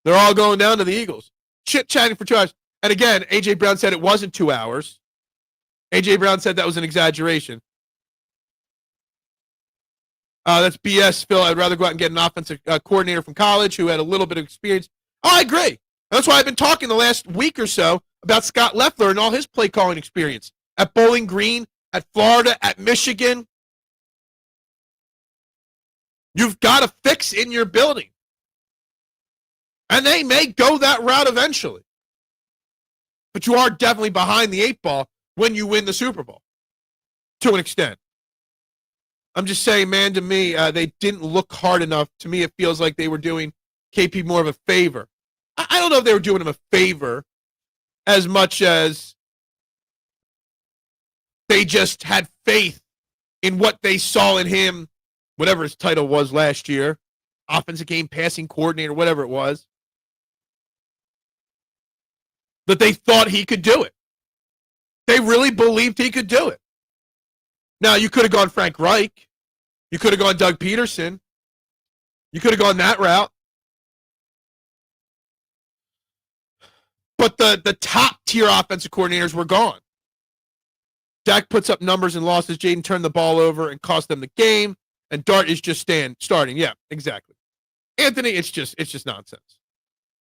They're all going down to the Eagles. Chit-chatting for 2 hours. And again, A.J. Brown said it wasn't 2 hours. A.J. Brown said that was an exaggeration. That's BS, Phil. I'd rather go out and get an offensive coordinator from college who had a little bit of experience. Oh, I agree. That's why I've been talking the last week or so about Scott Loeffler and all his play calling experience at Bowling Green, at Florida, at Michigan. You've got to fix in your building. And they may go that route eventually. But you are definitely behind the 8 ball when you win the Super Bowl, to an extent. I'm just saying, man, to me, they didn't look hard enough. To me, it feels like they were doing KP more of a favor. I don't know if they were doing him a favor as much as They just had faith in what they saw in him, whatever his title was last year, offensive game passing coordinator, whatever it was, that they thought he could do it. They really believed he could do it. Now, you could have gone Frank Reich. You could have gone Doug Peterson. You could have gone that route. But the top-tier offensive coordinators were gone. Dak puts up numbers and losses. Jaden turned the ball over and cost them the game. And Dart is just starting. Yeah, exactly. Anthony, it's just nonsense.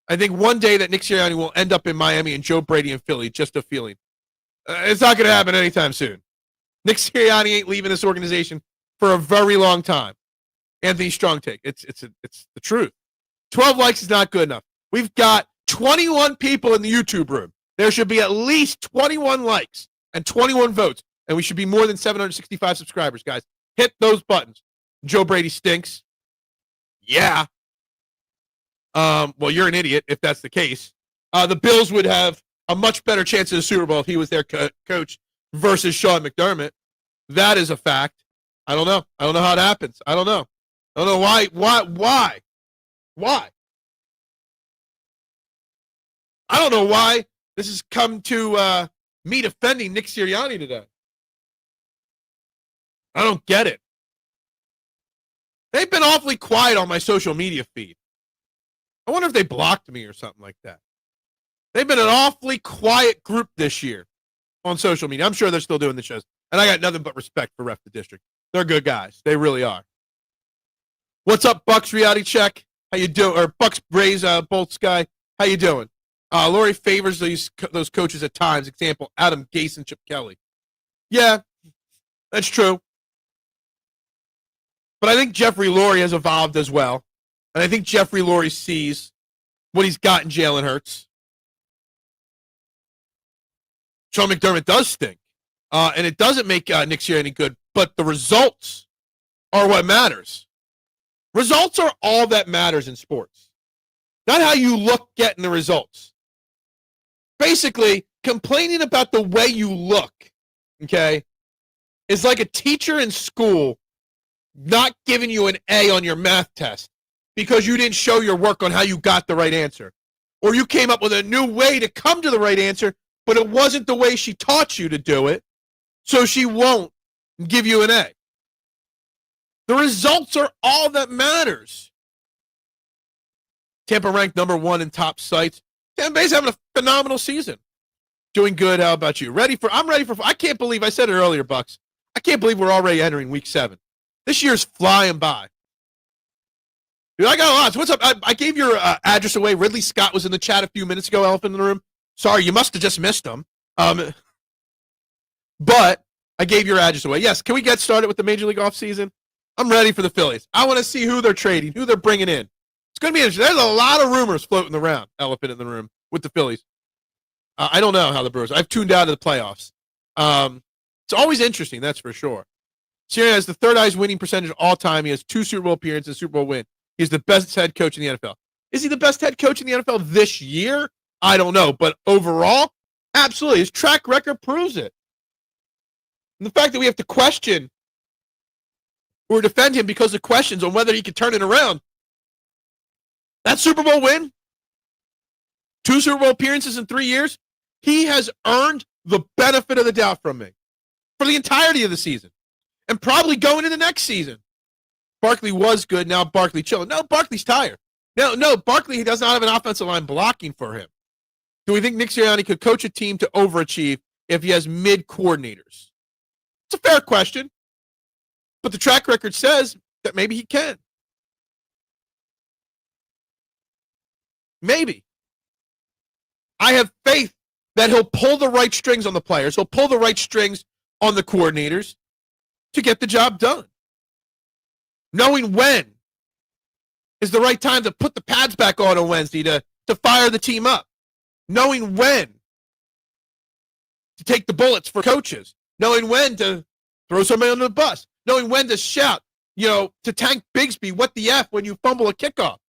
I think one day that Nick Sirianni will end up in Miami and Joe Brady in Philly. Just a feeling. It's not going to happen anytime soon. Nick Sirianni ain't leaving this organization for a very long time. Anthony, strong take. It's the truth. 12 likes is not good enough. We've got 21 people in the YouTube room. There should be at least 21 likes and 21 votes, and we should be more than 765 subscribers, guys. Hit those buttons. Joe Brady stinks. Yeah. Well, you're an idiot if that's the case. The Bills would have a much better chance of the Super Bowl if he was their coach versus Sean McDermott. That is a fact. I don't know. I don't know how it happens. I don't know. I don't know why. I don't know why this has come to me defending Nick Sirianni today. I don't get it. They've been awfully quiet on my social media feed. I wonder if they blocked me or something like that. They've been an awfully quiet group this year on social media. I'm sure they're still doing the shows. And I got nothing but respect for Ref the District. They're good guys. They really are. What's up, Bucks Reality Check? How you doing? Or Bucks Braves Bolts guy. How you doing? Laurie favors those coaches at times. Example, Adam Gase and Chip Kelly. Yeah, that's true. But I think Jeffrey Lurie has evolved as well. And I think Jeffrey Lurie sees what he's got in Jalen Hurts. Sean McDermott does stink. And it doesn't make Nick Sirianni good. But the results are what matters. Results are all that matters in sports. Not how you look getting the results. Basically, complaining about the way you look, okay, is like a teacher in school not giving you an A on your math test because you didn't show your work on how you got the right answer. Or you came up with a new way to come to the right answer, but it wasn't the way she taught you to do it, so she won't give you an A. The results are all that matters. Tampa ranked number 1 in top sites. Tampa Bay's having a phenomenal season. Doing good. How about you? I'm ready for. I can't believe I said it earlier, Bucks. I can't believe we're already entering week 7. This year's flying by. Dude, I got lots. What's up? I gave your address away. Ridley Scott was in the chat a few minutes ago. Elephant in the room. Sorry, you must have just missed him. But I gave your address away. Yes, can we get started with the Major League offseason? I'm ready for the Phillies. I want to see who they're trading, who they're bringing in. It's going to be interesting. There's a lot of rumors floating around, elephant in the room, with the Phillies. I don't know how the Brewers. I've tuned out of the playoffs. It's always interesting, that's for sure. Sirianni has the third highest winning percentage of all time. He has 2 Super Bowl appearances, a Super Bowl win. He's the best head coach in the NFL. Is he the best head coach in the NFL this year? I don't know. But overall, absolutely. His track record proves it. And the fact that we have to question or defend him because of questions on whether he could turn it around. That Super Bowl win, 2 Super Bowl appearances in 3 years, he has earned the benefit of the doubt from me for the entirety of the season and probably going into next season. Barkley was good. Now Barkley chilling. No, Barkley's tired. No, Barkley does not have an offensive line blocking for him. Do we think Nick Sirianni could coach a team to overachieve if he has mid-coordinators? It's a fair question. But the track record says that maybe he can. Maybe. I have faith that he'll pull the right strings on the players. He'll pull the right strings on the coordinators to get the job done. Knowing when is the right time to put the pads back on Wednesday to fire the team up. Knowing when to take the bullets for coaches. Knowing when to throw somebody under the bus. Knowing when to shout, to Tank Bigsby, what the F when you fumble a kickoff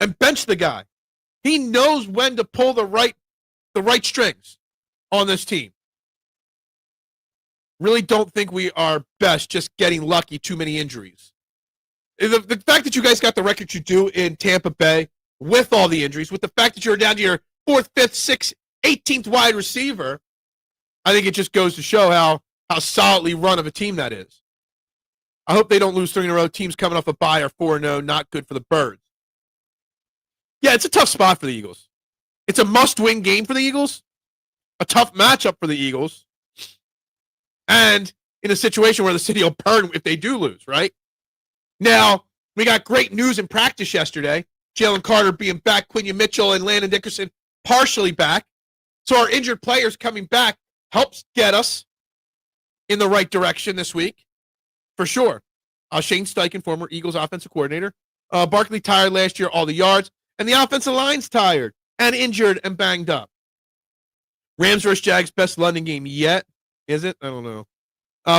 and bench the guy. He knows when to pull the right strings on this team. Really don't think we are best just getting lucky, too many injuries. The fact that you guys got the record you do in Tampa Bay with all the injuries, with the fact that you're down to your 4th, 5th, 6th, 18th wide receiver, I think it just goes to show how solidly run of a team that is. I hope they don't lose 3 in a row. Teams coming off a bye are 4-0, not good for the Birds. Yeah, it's a tough spot for the Eagles. It's a must-win game for the Eagles, a tough matchup for the Eagles, and in a situation where the city will burn if they do lose, right? Now, we got great news in practice yesterday. Jalen Carter being back, Quinyon Mitchell and Landon Dickerson partially back. So our injured players coming back helps get us in the right direction this week, for sure. Shane Steichen, former Eagles offensive coordinator. Barkley tired last year, all the yards. And the offensive line's tired and injured and banged up. Rams versus Jags, best London game yet. Is it? I don't know.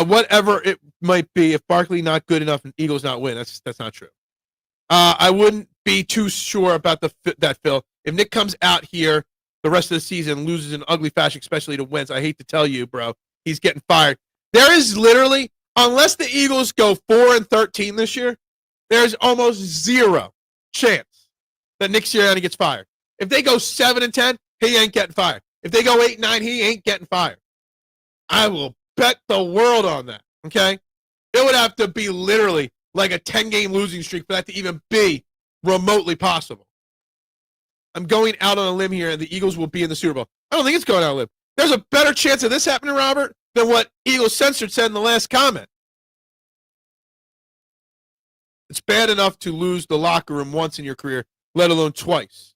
Whatever it might be, if Barkley not good enough and Eagles not win, that's not true. I wouldn't be too sure about that, Phil. If Nick comes out here the rest of the season, loses in ugly fashion, especially to Wentz, I hate to tell you, bro, he's getting fired. There is literally, unless the Eagles go 4-13 this year, there's almost zero chance that Nick Sirianni gets fired. If they go 7-10, he ain't getting fired. If they go 8-9, he ain't getting fired. I will bet the world on that, okay? It would have to be literally like a 10-game losing streak for that to even be remotely possible. I'm going out on a limb here, and the Eagles will be in the Super Bowl. I don't think it's going out on a limb. There's a better chance of this happening, Robert, than what Eagles Censored said in the last comment. It's bad enough to lose the locker room once in your career, let alone twice.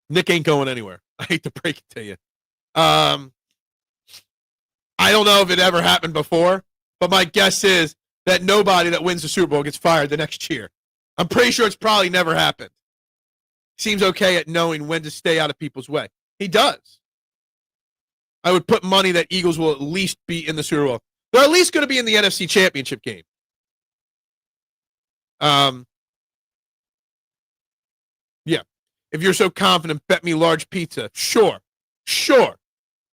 Nick ain't going anywhere. I hate to break it to you. I don't know if it ever happened before, but my guess is that nobody that wins the Super Bowl gets fired the next year. I'm pretty sure it's probably never happened. Seems okay at knowing when to stay out of people's way. He does. I would put money that Eagles will at least be in the Super Bowl. They're at least going to be in the NFC Championship game. Yeah. If you're so confident, bet me large pizza. Sure.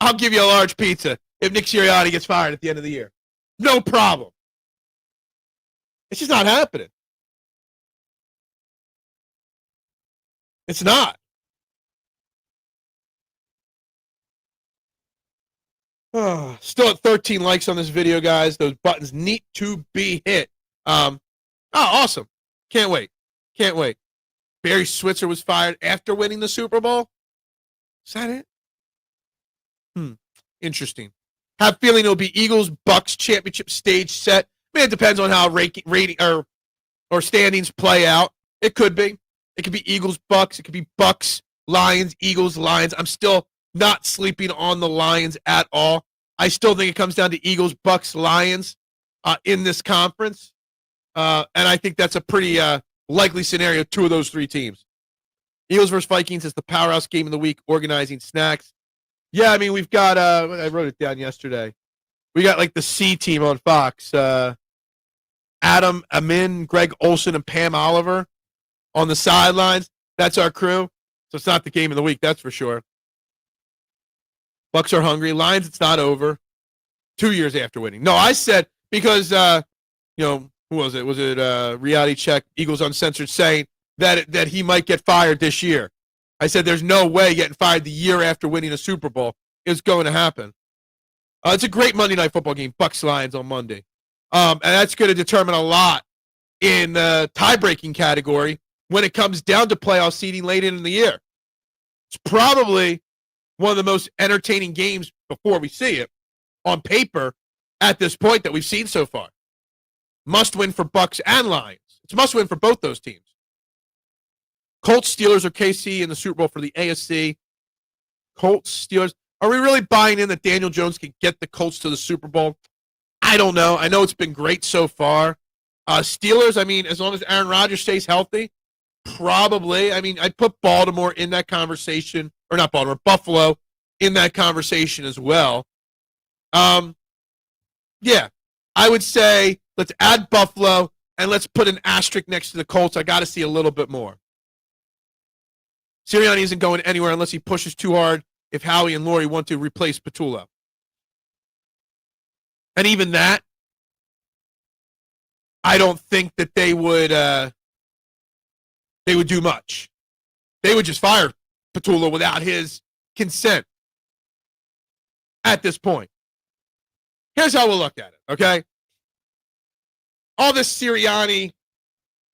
I'll give you a large pizza if Nick Sirianni gets fired at the end of the year. No problem. It's just not happening. It's not. Still at 13 likes on this video, guys. Those buttons need to be hit. Awesome. Can't wait. Barry Switzer was fired after winning the Super Bowl. Is that it? Interesting. Have a feeling it'll be Eagles Bucks championship stage set. I mean, it depends on how rating or standings play out. It could be. It could be Eagles Bucks. It could be Bucks Lions, Eagles Lions. I'm still not sleeping on the Lions at all. I still think it comes down to Eagles Bucks Lions in this conference, and I think that's a pretty likely scenario. 2 of those 3 teams. Eagles versus Vikings is the powerhouse game of the week. Organizing snacks. Yeah, I mean, we've got, I wrote it down yesterday. We got like the C team on Fox. Adam Amin, Greg Olson, and Pam Oliver on the sidelines. That's our crew. So it's not the game of the week, that's for sure. Bucks are hungry. Lions, it's not over. 2 years after winning. No, I said because, who was it? Was it Reality Check, Eagles Uncensored, saying that he might get fired this year. I said there's no way getting fired the year after winning a Super Bowl is going to happen. It's a great Monday Night Football game, Bucks Lions on Monday. And that's going to determine a lot in the tie-breaking category when it comes down to playoff seeding late in the year. It's probably one of the most entertaining games before we see it on paper at this point that we've seen so far. Must win for Bucks and Lions. It's must win for both those teams. Colts, Steelers, or KC in the Super Bowl for the AFC. Colts, Steelers. Are we really buying in that Daniel Jones can get the Colts to the Super Bowl? I don't know. I know it's been great so far. Steelers, I mean, as long as Aaron Rodgers stays healthy, probably. I mean, I'd put Baltimore in that conversation. Or not Baltimore, Buffalo in that conversation as well. Yeah, I would say let's add Buffalo and let's put an asterisk next to the Colts. I got to see a little bit more. Sirianni isn't going anywhere unless he pushes too hard if Howie and Laurie want to replace Patullo. And even that, I don't think that they would do much. They would just fire Patullo without his consent at this point. Here's how we'll look at it, okay? All this Sirianni,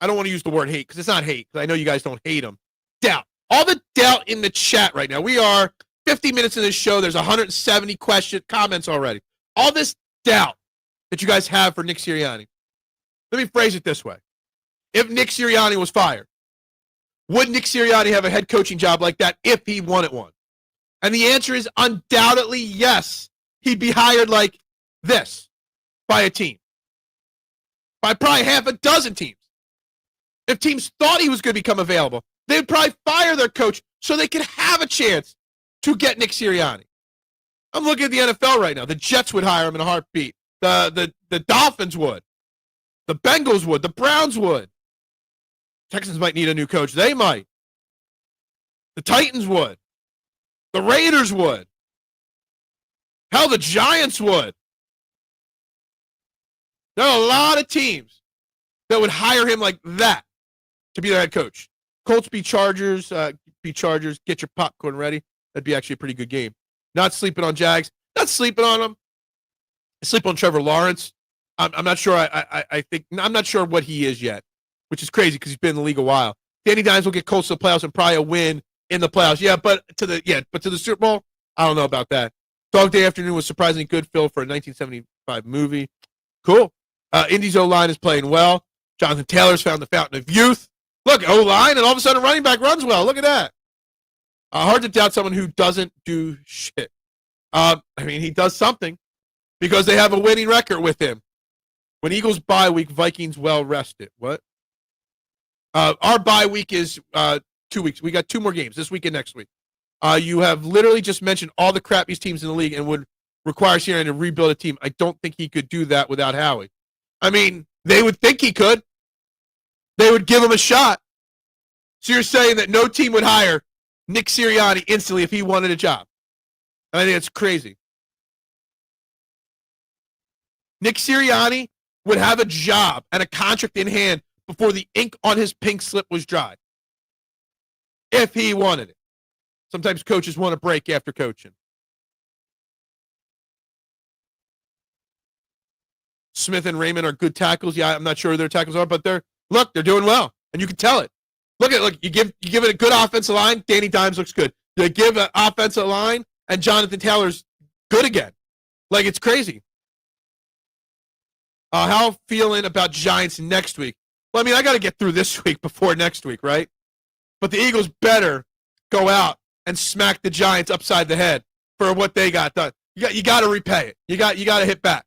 I don't want to use the word hate because it's not hate, because I know you guys don't hate him. Doubt. All the doubt in the chat right now. We are 50 minutes in this show. There's 170 comments already. All this doubt that you guys have for Nick Sirianni. Let me phrase it this way. If Nick Sirianni was fired, would Nick Sirianni have a head coaching job like that if he wanted one? And the answer is undoubtedly yes. He'd be hired like this by a team. By probably half a dozen teams. If teams thought he was going to become available, they'd probably fire their coach so they could have a chance to get Nick Sirianni. I'm looking at the NFL right now. The Jets would hire him in a heartbeat. The Dolphins would. The Bengals would. The Browns would. Texans might need a new coach. They might. The Titans would. The Raiders would. Hell, the Giants would. There are a lot of teams that would hire him like that to be their head coach. Colts beat Chargers. Get your popcorn ready. That'd be actually a pretty good game. Not sleeping on Jags. Not sleeping on them. I sleep on Trevor Lawrence. I'm not sure. I'm not sure what he is yet, which is crazy because he's been in the league a while. Danny Dimes will get close to the playoffs and probably a win in the playoffs. But to the Super Bowl, I don't know about that. Dog Day Afternoon was surprisingly good, Phil, for a 1975 movie. Cool. Indy's O-line is playing well. Jonathan Taylor's found the fountain of youth. Look, O-line, and all of a sudden a running back runs well. Look at that. Hard to doubt someone who doesn't do shit. He does something because they have a winning record with him. When Eagles bye week, Vikings well rested. What? Our bye week is 2 weeks. We got 2 more games, this week and next week. You have literally just mentioned all the crappiest teams in the league and would require Sirianni to rebuild a team. I don't think he could do that without Howie. They would think he could. They would give him a shot. So you're saying that no team would hire Nick Sirianni instantly if he wanted a job. And I think it's crazy. Nick Sirianni would have a job and a contract in hand before the ink on his pink slip was dry. If he wanted it. Sometimes coaches want a break after coaching. Smith and Raymond are good tackles. Yeah, I'm not sure who their tackles are, but they're doing well. And you can tell it. Look, you give it a good offensive line, Danny Dimes looks good. You give an offensive line, and Jonathan Taylor's good again. It's crazy. How feeling about Giants next week? Well, I got to get through this week before next week, right? But the Eagles better go out and smack the Giants upside the head for what they got done. You got to repay it. You got to hit back.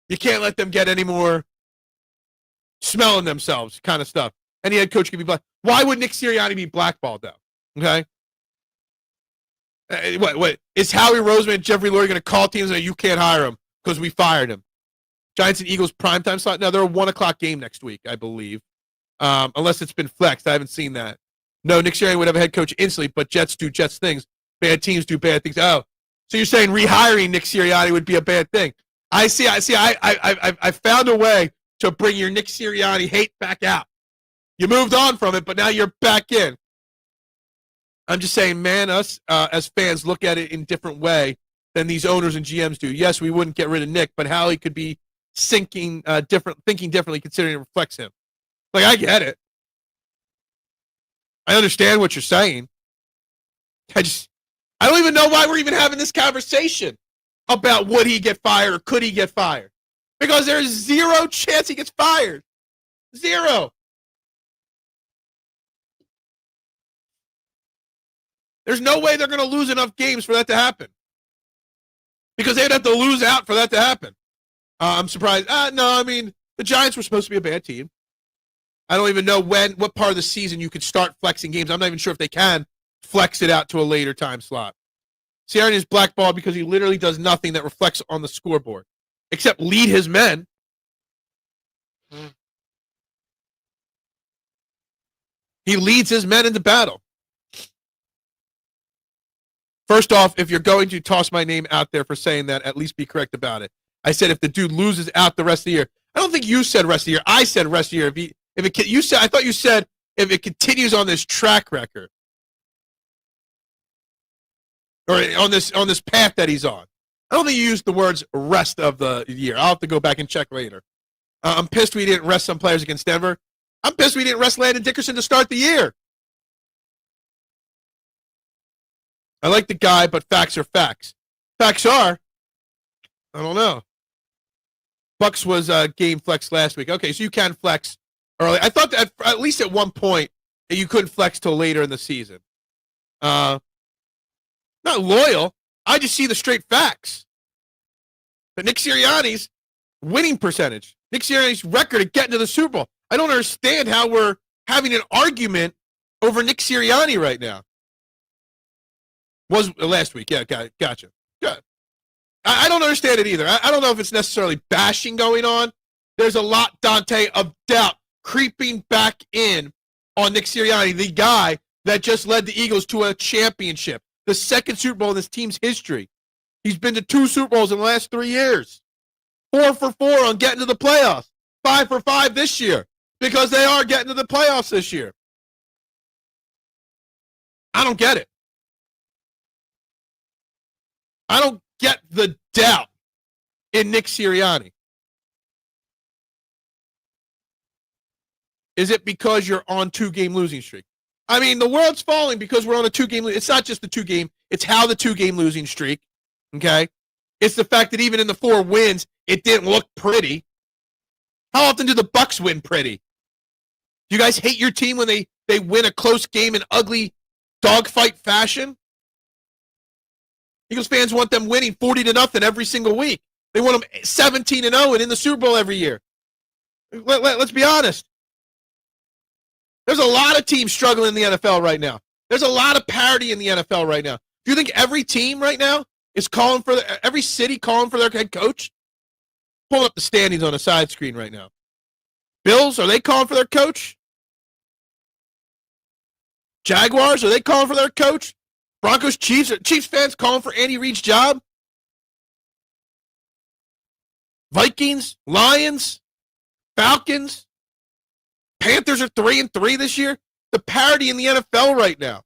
You can't let them get any more smelling themselves kind of stuff. Any head coach can be black. Why would Nick Sirianni be blackballed, though? Okay? What? Is Howie Roseman and Jeffrey Lurie going to call teams and say, you can't hire him because we fired him? Giants and Eagles primetime slot? No, they're a 1 o'clock game next week, I believe. Unless it's been flexed. I haven't seen that. No, Nick Sirianni would have a head coach instantly, but Jets do Jets things. Bad teams do bad things. Oh, so you're saying rehiring Nick Sirianni would be a bad thing? I see. I found a way to bring your Nick Sirianni hate back out. You moved on from it, but now you're back in. I'm just saying, man, us as fans look at it in a different way than these owners and GMs do. Yes, we wouldn't get rid of Nick, but Howie could be thinking differently, considering it reflects him. I get it. I understand what you're saying. I don't even know why we're even having this conversation about would he get fired or could he get fired. Because there's zero chance he gets fired. Zero. There's no way they're going to lose enough games for that to happen. Because they'd have to lose out for that to happen. I'm surprised. No, the Giants were supposed to be a bad team. I don't even know what part of the season you could start flexing games. I'm not even sure if they can flex it out to a later time slot. Sirianni is blackballed because he literally does nothing that reflects on the scoreboard, except lead his men. He leads his men into battle. First off, if you're going to toss my name out there for saying that, at least be correct about it. I said if the dude loses out the rest of the year. I don't think you said rest of the year. I said rest of the year. I thought you said if it continues on this track record or on this path that he's on. I don't think you used the words rest of the year. I'll have to go back and check later. I'm pissed we didn't rest some players against Denver. I'm pissed we didn't rest Landon Dickerson to start the year. I like the guy, but facts are facts. Facts are, I don't know. Bucks was game flex last week. Okay, so you can flex early. I thought that at least at one point that you couldn't flex till later in the season. Not loyal. I just see the straight facts. But Nick Sirianni's winning percentage, Nick Sirianni's record of getting to the Super Bowl. I don't understand how we're having an argument over Nick Sirianni right now. Was last week. Yeah, gotcha. Good. I don't understand it either. I don't know if it's necessarily bashing going on. There's a lot, Dante, of doubt creeping back in on Nick Sirianni, the guy that just led the Eagles to a championship, the second Super Bowl in this team's history. He's been to 2 Super Bowls in the last 3 years. 4 for 4 on getting to the playoffs. 5 for 5 this year because they are getting to the playoffs this year. I don't get it. I don't get the doubt in Nick Sirianni. Is it because you're on 2-game losing streak? I mean, the world's falling because we're on a 2-game. It's not just the 2-game. It's how the 2-game losing streak. Okay, it's the fact that even in the 4 wins, it didn't look pretty. How often do the Bucks win pretty? Do you guys hate your team when they win a close game in ugly dogfight fashion? Eagles fans want them winning 40-0 every single week. They want them 17-0 and in the Super Bowl every year. Let's be honest. There's a lot of teams struggling in the NFL right now. There's a lot of parity in the NFL right now. Do you think every team right now is calling for every city calling for their head coach? Pulling up the standings on a side screen right now. Bills, are they calling for their coach? Jaguars, are they calling for their coach? Broncos, Chiefs, Chiefs fans calling for Andy Reid's job? Vikings, Lions, Falcons, Panthers are 3-3 this year. The parity in the NFL right now.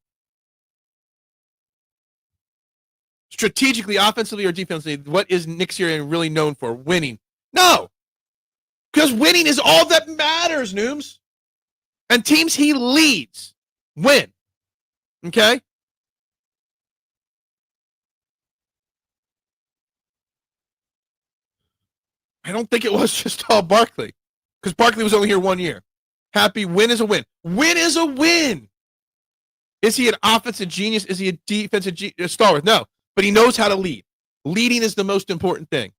Strategically, offensively, or defensively, what is Nick Sirianni really known for? Winning. No. Because winning is all that matters, Nooms. And teams he leads win. Okay? I don't think it was just all Barkley. Because Barkley was only here 1 year. Happy, win is a win. Win is a win. Is he an offensive genius? Is he a defensive stalwart? No. But he knows how to lead. Leading is the most important thing.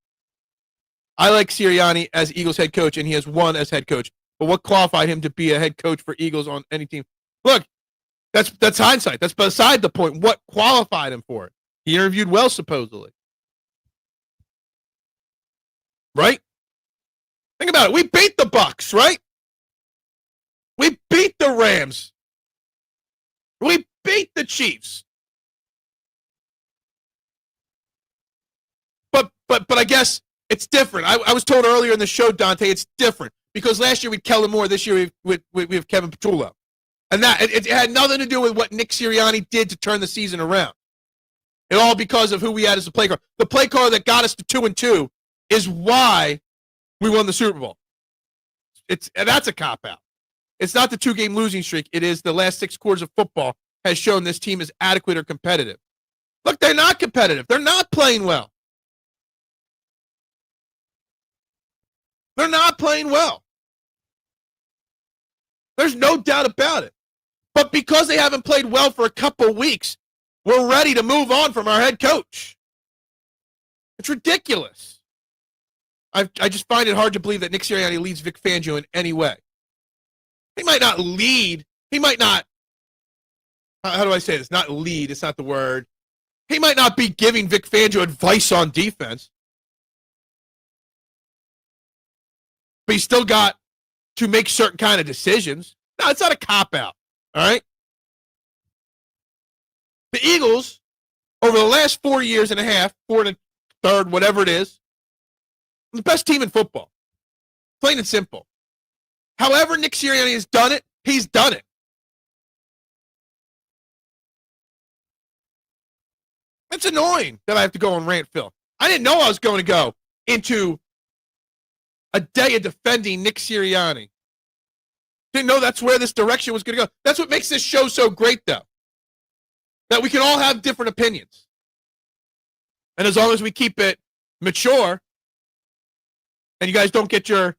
I like Sirianni as Eagles head coach, and he has won as head coach. But what qualified him to be a head coach for Eagles on any team? Look, that's hindsight. That's beside the point. What qualified him for it? He interviewed well, supposedly. Right? Think about it. We beat the Bucks, right? We beat the Rams. We beat the Chiefs. But I guess it's different. I was told earlier in the show, Dante, it's different. Because last year we had Kellen Moore, this year we have Kevin Patullo. And that it had nothing to do with what Nick Sirianni did to turn the season around. It all because of who we had as a play caller. The play caller that got us to 2-2 is why we won the Super Bowl. And that's a cop-out. It's not the 2-game losing streak. It is the last 6 quarters of football has shown this team is adequate or competitive. Look, they're not competitive. They're not playing well. They're not playing well. There's no doubt about it. But because they haven't played well for a couple of weeks, we're ready to move on from our head coach. It's ridiculous. I just find it hard to believe that Nick Sirianni leads Vic Fangio in any way. He might not lead. He might not, how do I say this? Not lead, it's not the word. He might not be giving Vic Fangio advice on defense. But he's still got to make certain kind of decisions. No, it's not a cop-out, all right? The Eagles, over the last 4 years and a half, 4 1/3, whatever it is, The best team in football. Plain and simple. However Nick Sirianni has done it, he's done it. It's annoying that I have to go on rant, Phil. I didn't know I was going to go into a day of defending Nick Sirianni. Didn't know that's where this direction was going to go. That's what makes this show so great, though. That we can all have different opinions. And as long as we keep it mature, and you guys don't get your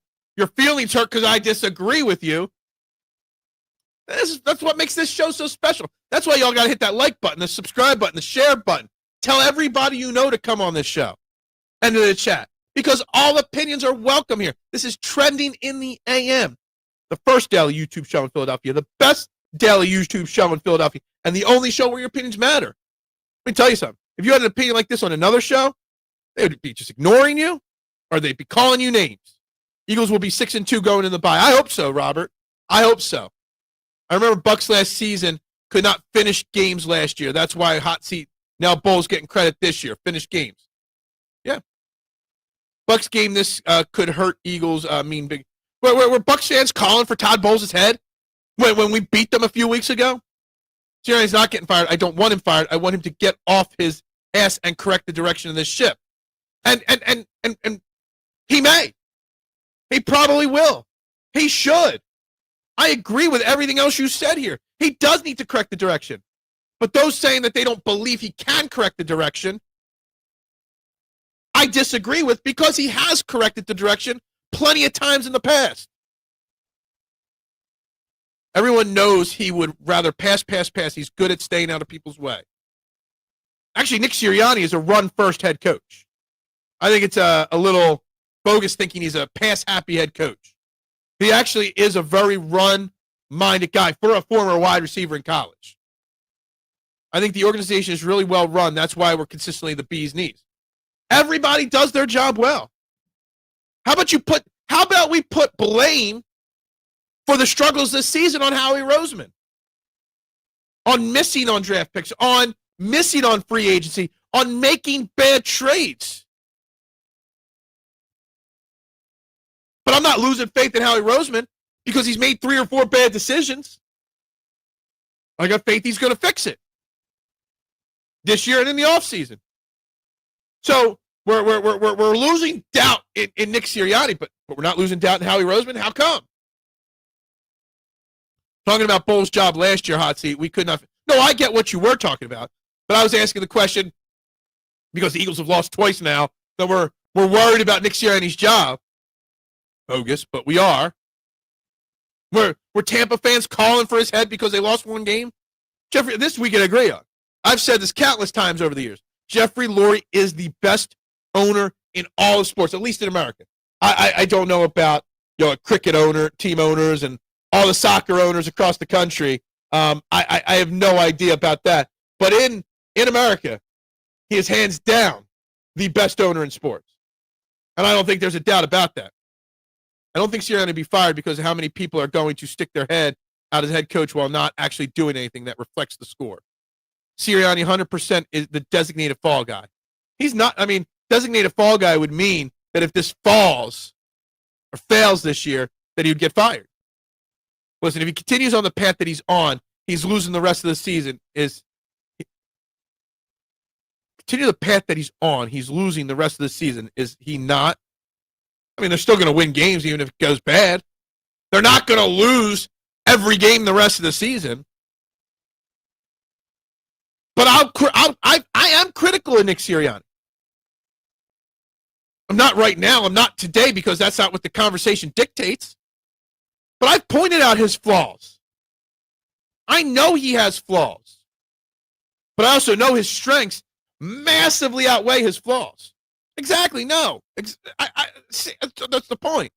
feelings hurt because I disagree with you, that's what makes this show so special. That's why y'all got to hit that like button, the subscribe button, the share button. Tell everybody you know to come on this show and to the chat, because all opinions are welcome here. This is Trending in the AM, the first daily YouTube show in Philadelphia, the best daily YouTube show in Philadelphia, and the only show where your opinions matter. Let me tell you something. If you had an opinion like this on another show, they would be just ignoring you, or they'd be calling you names. Eagles will be 6-2 going in the bye. I hope so, Robert. I hope so. I remember Bucks last season could not finish games last year. That's why hot seat. Now Bulls getting credit this year. Finish games. Yeah. Bucks game this could hurt Eagles mean big. Were Bucks fans calling for Todd Bowles' head when we beat them a few weeks ago? Sirianni's not getting fired. I don't want him fired. I want him to get off his ass and correct the direction of this ship. And he may. He probably will. He should. I agree with everything else you said here. He does need to correct the direction. But those saying that they don't believe he can correct the direction, I disagree with, because he has corrected the direction plenty of times in the past. Everyone knows he would rather pass. He's good at staying out of people's way. Actually, Nick Sirianni is a run-first head coach. I think it's a little bogus thinking he's a pass-happy head coach. He actually is a very run-minded guy for a former wide receiver in college. I think the organization is really well run. That's why we're consistently the bee's knees. Everybody does their job well. How about we put blame for the struggles this season on Howie Roseman? On missing on draft picks, on missing on free agency, on making bad trades. But I'm not losing faith in Howie Roseman because he's made 3 or 4 bad decisions. I got faith he's going to fix it this year and in the offseason. So we're losing doubt in Nick Sirianni, but we're not losing doubt in Howie Roseman. How come? Talking about Bowles' job last year, hot seat, we could not. No, I get what you were talking about, but I was asking the question because the Eagles have lost twice now, that we're worried about Nick Sirianni's job. Bogus, but we are. Were Tampa fans calling for his head because they lost one game? Jeffrey, this we can agree on. I've said this countless times over the years. Jeffrey Lurie is the best owner in all of sports, at least in America. I don't know about cricket team owners, and all the soccer owners across the country. I have no idea about that. But in America, he is hands down the best owner in sports. And I don't think there's a doubt about that. I don't think Sirianni will be fired because of how many people are going to stick their head out as head coach while not actually doing anything that reflects the score. Sirianni 100% is the designated fall guy. He's not, designated fall guy would mean that if this falls or fails this year, that he would get fired. Listen, if he continues on the path that he's on, he's losing the rest of the season. Continue the path that he's on, he's losing the rest of the season. Is he not? They're still going to win games even if it goes bad. They're not going to lose every game the rest of the season. But I am critical of Nick Sirianni. I'm not right now. I'm not today because that's not what the conversation dictates. But I've pointed out his flaws. I know he has flaws. But I also know his strengths massively outweigh his flaws. Exactly, no. That's the point.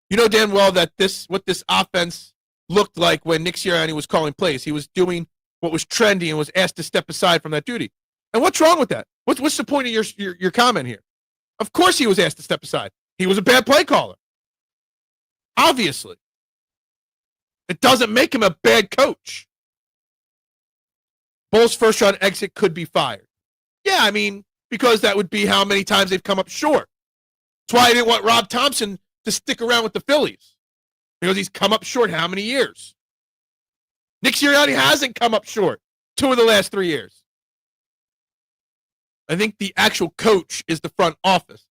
You know damn well that what this offense looked like when Nick Sirianni was calling plays. He was doing what was trendy and was asked to step aside from that duty. And what's wrong with that? What's the point of your comment here? Of course he was asked to step aside. He was a bad play caller. Obviously. It doesn't make him a bad coach. Bowles' first-round exit could be fired. Yeah, because that would be how many times they've come up short. That's why I didn't want Rob Thomson to stick around with the Phillies, because he's come up short how many years? Nick Sirianni hasn't come up short 2 of the last 3 years. I think the actual coach is the front office.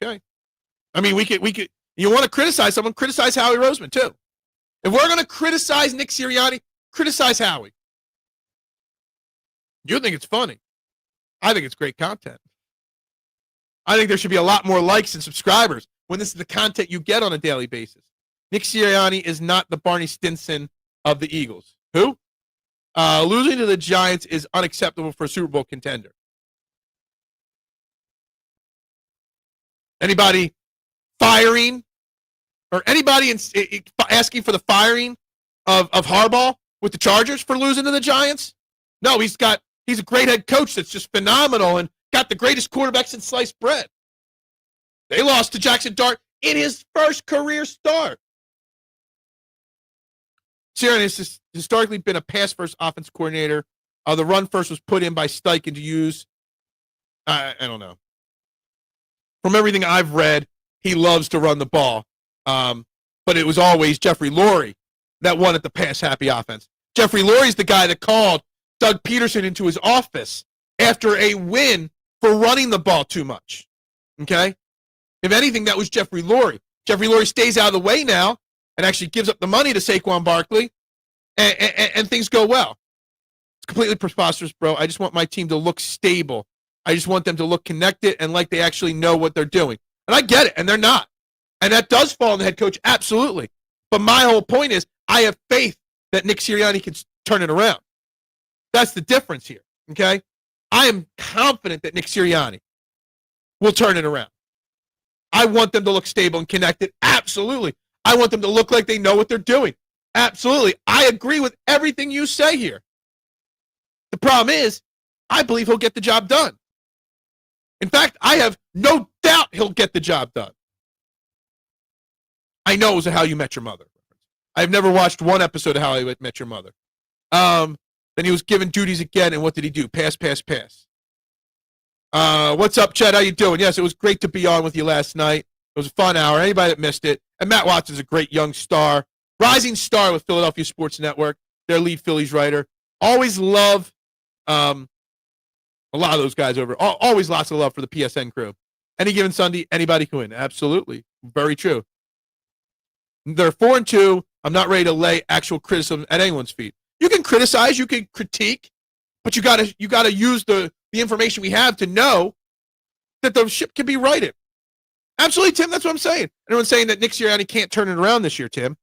Okay. I mean, we could. You want to criticize someone, criticize Howie Roseman too. If we're going to criticize Nick Sirianni, criticize Howie. You think it's funny. I think it's great content. I think there should be a lot more likes and subscribers when this is the content you get on a daily basis. Nick Sirianni is not the Barney Stinson of the Eagles. Who? Losing to the Giants is unacceptable for a Super Bowl contender. Anybody firing or anybody asking for the firing of Harbaugh with the Chargers for losing to the Giants? No, he's a great head coach that's just phenomenal and got the greatest quarterback since sliced bread. They lost to Jackson Dart in his first career start. Sirianni has historically been a pass-first offense coordinator. The run-first was put in by Steichen to use. I don't know. From everything I've read, he loves to run the ball. But it was always Jeffrey Lurie that wanted the pass-happy offense. Jeffrey Lurie's the guy that called Doug Peterson into his office after a win for running the ball too much. Okay? If anything, that was Jeffrey Lurie. Jeffrey Lurie stays out of the way now and actually gives up the money to Saquon Barkley, and things go well. It's completely preposterous, bro. I just want my team to look stable. I just want them to look connected and like they actually know what they're doing. And I get it, and they're not. And that does fall on the head coach, absolutely. But my whole point is I have faith that Nick Sirianni can turn it around. That's the difference here, okay? I am confident that Nick Sirianni will turn it around. I want them to look stable and connected, absolutely. I want them to look like they know what they're doing, absolutely. I agree with everything you say here. The problem is, I believe he'll get the job done. In fact, I have no doubt he'll get the job done. I know it was a How You Met Your Mother. I've never watched one episode of How I Met Your Mother. Then he was given duties again, and what did he do? Pass. What's up, Chad? How you doing? Yes, it was great to be on with you last night. It was a fun hour. Anybody that missed it. And Matt Watson's a great young star, rising star with Philadelphia Sports Network, their lead Phillies writer. Always love a lot of those guys over. Always lots of love for the PSN crew. Any given Sunday, anybody can win. Absolutely. Very true. They're 4-2. I'm not ready to lay actual criticism at anyone's feet. You can criticize, you can critique, but you gotta use the information we have to know that the ship can be righted. Absolutely, Tim. That's what I'm saying. Everyone's saying that Nick Sirianni can't turn it around this year, Tim.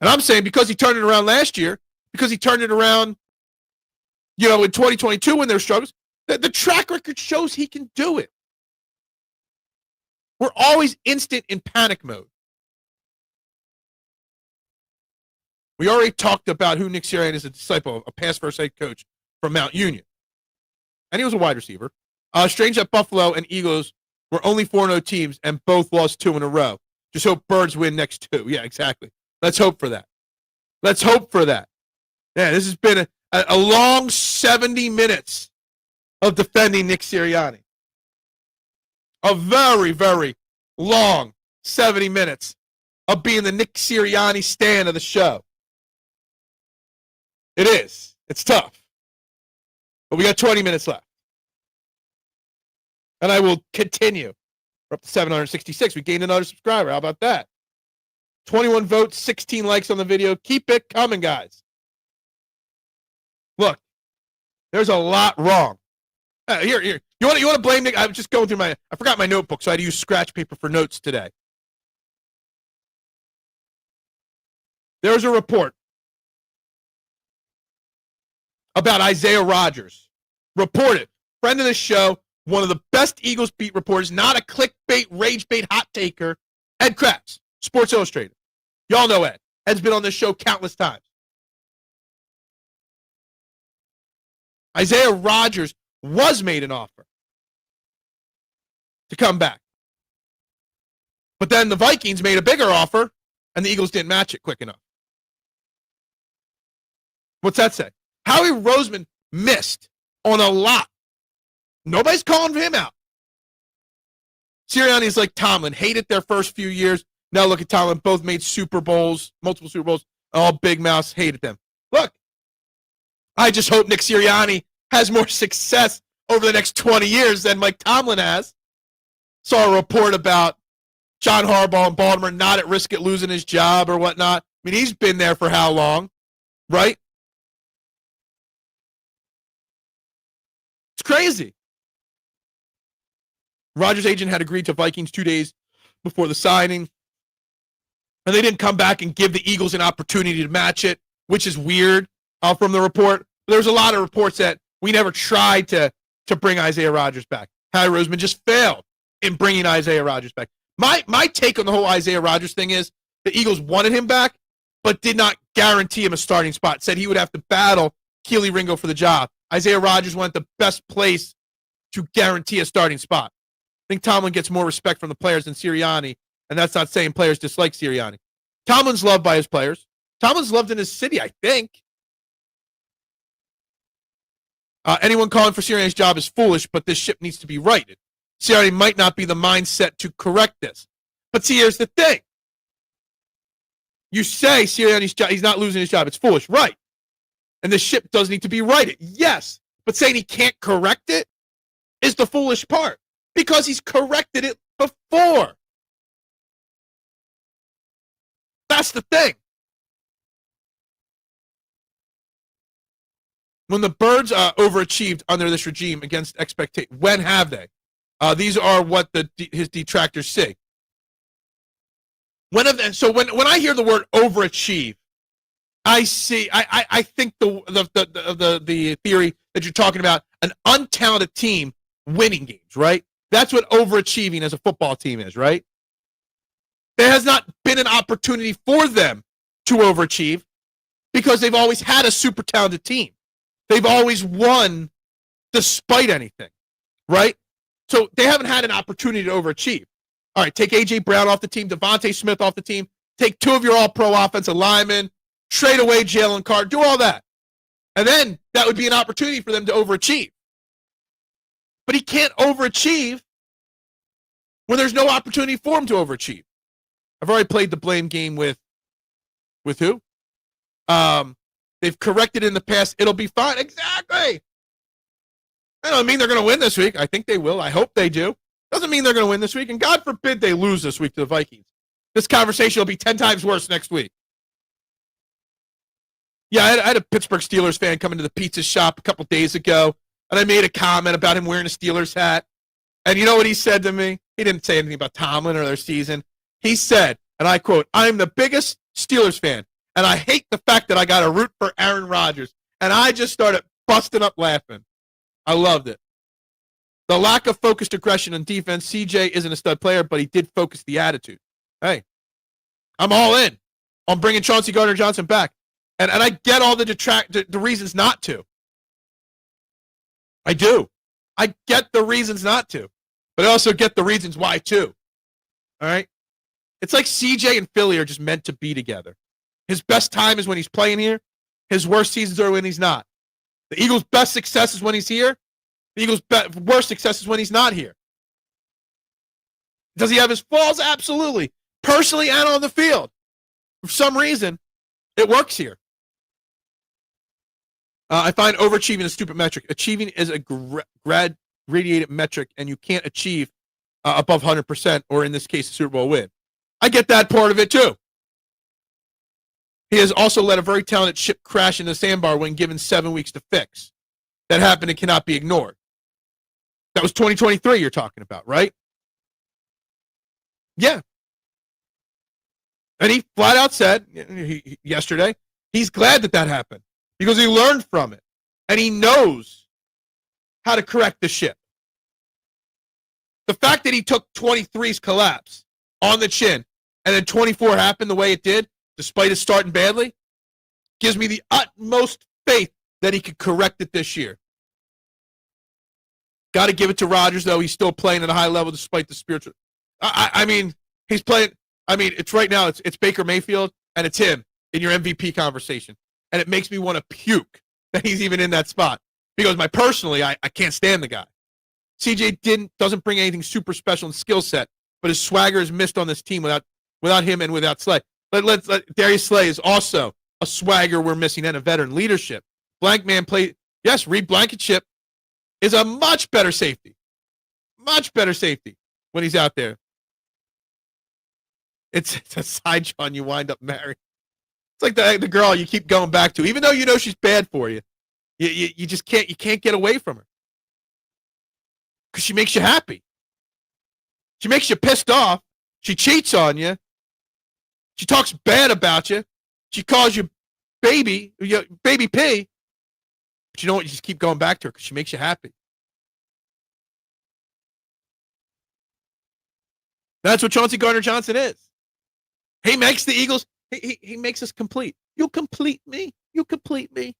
And I'm saying because he turned it around last year, because he turned it around, in 2022 when there were struggles, the track record shows he can do it. We're always instant in panic mode. We already talked about who Nick Sirianni is, a disciple of, a pass-first head coach from Mount Union. And he was a wide receiver. Strange that Buffalo and Eagles were only 4-0 teams and both lost 2 in a row. Just hope Birds win next 2. Yeah, exactly. Let's hope for that. Yeah, this has been a long 70 minutes of defending Nick Sirianni. A very, very long 70 minutes of being the Nick Sirianni stand of the show. It is. It's tough. But we got 20 minutes left. And I will continue. We're up to 766. We gained another subscriber. How about that? 21 votes, 16 likes on the video. Keep it coming, guys. Look, there's a lot wrong. Here. You want to blame Nick? I'm just going through I forgot my notebook, so I had to use scratch paper for notes today. There's a report about Isaiah Rodgers. Reported. Friend of the show, one of the best Eagles beat reporters, not a clickbait, rage bait, hot taker, Ed Krabs, Sports Illustrated. Y'all know Ed. Ed's been on this show countless times. Isaiah Rodgers was made an offer to come back. But then the Vikings made a bigger offer, and the Eagles didn't match it quick enough. What's that say? Howie Roseman missed on a lot. Nobody's calling him out. Sirianni's like Tomlin, hated their first few years. Now look at Tomlin, both made Super Bowls, multiple Super Bowls, all big mouths, hated them. Look, I just hope Nick Sirianni has more success over the next 20 years than Mike Tomlin has. Saw a report about John Harbaugh in Baltimore not at risk at losing his job or whatnot. I mean, he's been there for how long, right? It's crazy. Rodgers' agent had agreed to Vikings 2 days before the signing, and they didn't come back and give the Eagles an opportunity to match it, which is weird from the report. There's a lot of reports that we never tried to bring Isaiah Rodgers back. Harry Roseman just failed in bringing Isaiah Rodgers back. My take on the whole Isaiah Rodgers thing is the Eagles wanted him back, but did not guarantee him a starting spot. Said he would have to battle Keely Ringo for the job. Isaiah Rodgers wanted the best place to guarantee a starting spot. I think Tomlin gets more respect from the players than Sirianni, and that's not saying players dislike Sirianni. Tomlin's loved by his players. Tomlin's loved in his city, I think. Anyone calling for Sirianni's job is foolish, but this ship needs to be righted. Sirianni might not be the mindset to correct this. But see, here's the thing. You say Sirianni's job, he's not losing his job. It's foolish, right? And the ship does need to be righted. Yes, but saying he can't correct it is the foolish part because he's corrected it before. That's the thing. When the Birds overachieved under this regime against expectation, when have they? These are what his detractors say. When I hear the word overachieve, I think the theory that you're talking about an untalented team winning games, right? That's what overachieving as a football team is, right? There has not been an opportunity for them to overachieve because they've always had a super talented team. They've always won despite anything, right? So they haven't had an opportunity to overachieve. All right, take A.J. Brown off the team, Devontae Smith off the team, take two of your all-pro offensive linemen, trade away Jalen Carter, do all that. And then that would be an opportunity for them to overachieve. But he can't overachieve when there's no opportunity for him to overachieve. I've already played the blame game with who? They've corrected in the past. It'll be fine. Exactly. I don't mean they're going to win this week. I think they will. I hope they do. Doesn't mean they're going to win this week. And God forbid they lose this week to the Vikings. This conversation will be 10 times worse next week. Yeah, I had a Pittsburgh Steelers fan come into the pizza shop a couple days ago, and I made a comment about him wearing a Steelers hat. And you know what he said to me? He didn't say anything about Tomlin or their season. He said, and I quote, "I'm the biggest Steelers fan, and I hate the fact that I got to root for Aaron Rodgers." And I just started busting up laughing. I loved it. The lack of focused aggression on defense. CJ isn't a stud player, but he did focus the attitude. Hey, I'm all in on bringing Chauncey Gardner-Johnson back. And I get all the reasons not to. I do. I get the reasons not to. But I also get the reasons why, too. All right? It's like CJ and Philly are just meant to be together. His best time is when he's playing here. His worst seasons are when he's not. The Eagles' best success is when he's here. The Eagles' worst success is when he's not here. Does he have his flaws? Absolutely. Personally and on the field. For some reason, it works here. I find overachieving a stupid metric. Achieving is a gradiated metric, and you can't achieve above 100%, or in this case, a Super Bowl win. I get that part of it, too. He has also let a very talented ship crash in the sandbar when given 7 weeks to fix. That happened and cannot be ignored. That was 2023 you're talking about, right? Yeah. And he flat out said yesterday, he's glad that happened because he learned from it. And he knows how to correct the ship. The fact that he took 23's collapse on the chin and then 24 happened the way it did, despite it starting badly, gives me the utmost faith that he could correct it this year. Got to give it to Rodgers, though. He's still playing at a high level despite the spiritual. I mean, he's playing. I mean, it's right now. It's Baker Mayfield, and it's him in your MVP conversation. And it makes me want to puke that he's even in that spot. Because personally, I can't stand the guy. CJ doesn't bring anything super special in skill set, but his swagger is missed on this team without him and without Slay. Darius Slay is also a swagger we're missing and a veteran leadership. Blankman played. Yes, Reed Blankenship is a much better safety. Much better safety when he's out there. It's a side John you wind up marrying. It's like the girl you keep going back to, even though you know she's bad for you. You just can't get away from her. Because she makes you happy. She makes you pissed off. She cheats on you. She talks bad about you. She calls you baby P. But you know what? You just keep going back to her because she makes you happy. That's what Chauncey Gardner-Johnson is. He makes the Eagles, he makes us complete. You complete me. You complete me.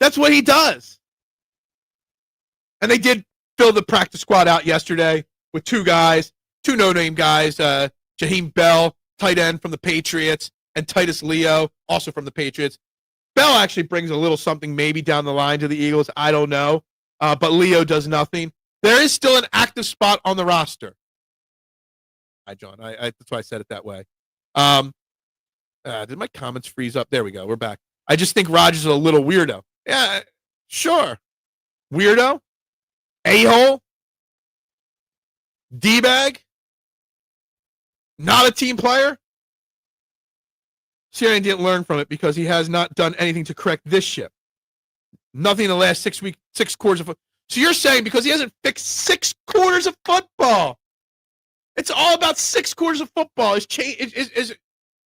That's what he does. And they did fill the practice squad out yesterday with two no-name guys, Jaheim Bell, tight end from the Patriots, and Titus Leo, also from the Patriots. Bell actually brings a little something maybe down the line to the Eagles. I don't know. But Leo does nothing. There is still an active spot on the roster. Hi, John. That's why I said it that way. Did my comments freeze up? There we go. We're back. I just think Rodgers is a little weirdo. Yeah, sure. Weirdo? A-hole? D-bag? Not a team player? Sirianni didn't learn from it because he has not done anything to correct this ship. Nothing in the last 6 quarters of football. So you're saying because he hasn't fixed 6 quarters of football, it's all about 6 quarters of football. Is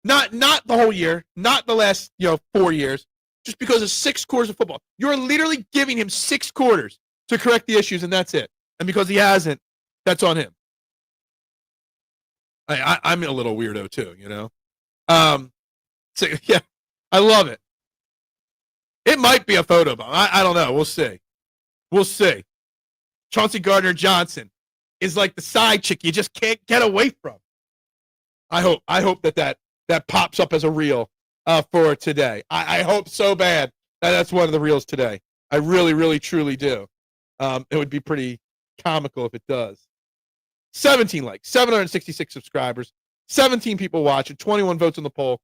not the whole year, not the last 4 years, just because of 6 quarters of football. You're literally giving him 6 quarters to correct the issues, and that's it. And because he hasn't, that's on him. I'm a little weirdo too, So, yeah, I love it. It might be a photo bomb. I don't know. We'll see. We'll see. Chauncey Gardner-Johnson is like the side chick you just can't get away from. I hope that pops up as a reel for today. I hope so bad that's one of the reels today. I really, really, truly do. It would be pretty comical if it does. 17 likes, 766 subscribers, 17 people watching, 21 votes on the poll.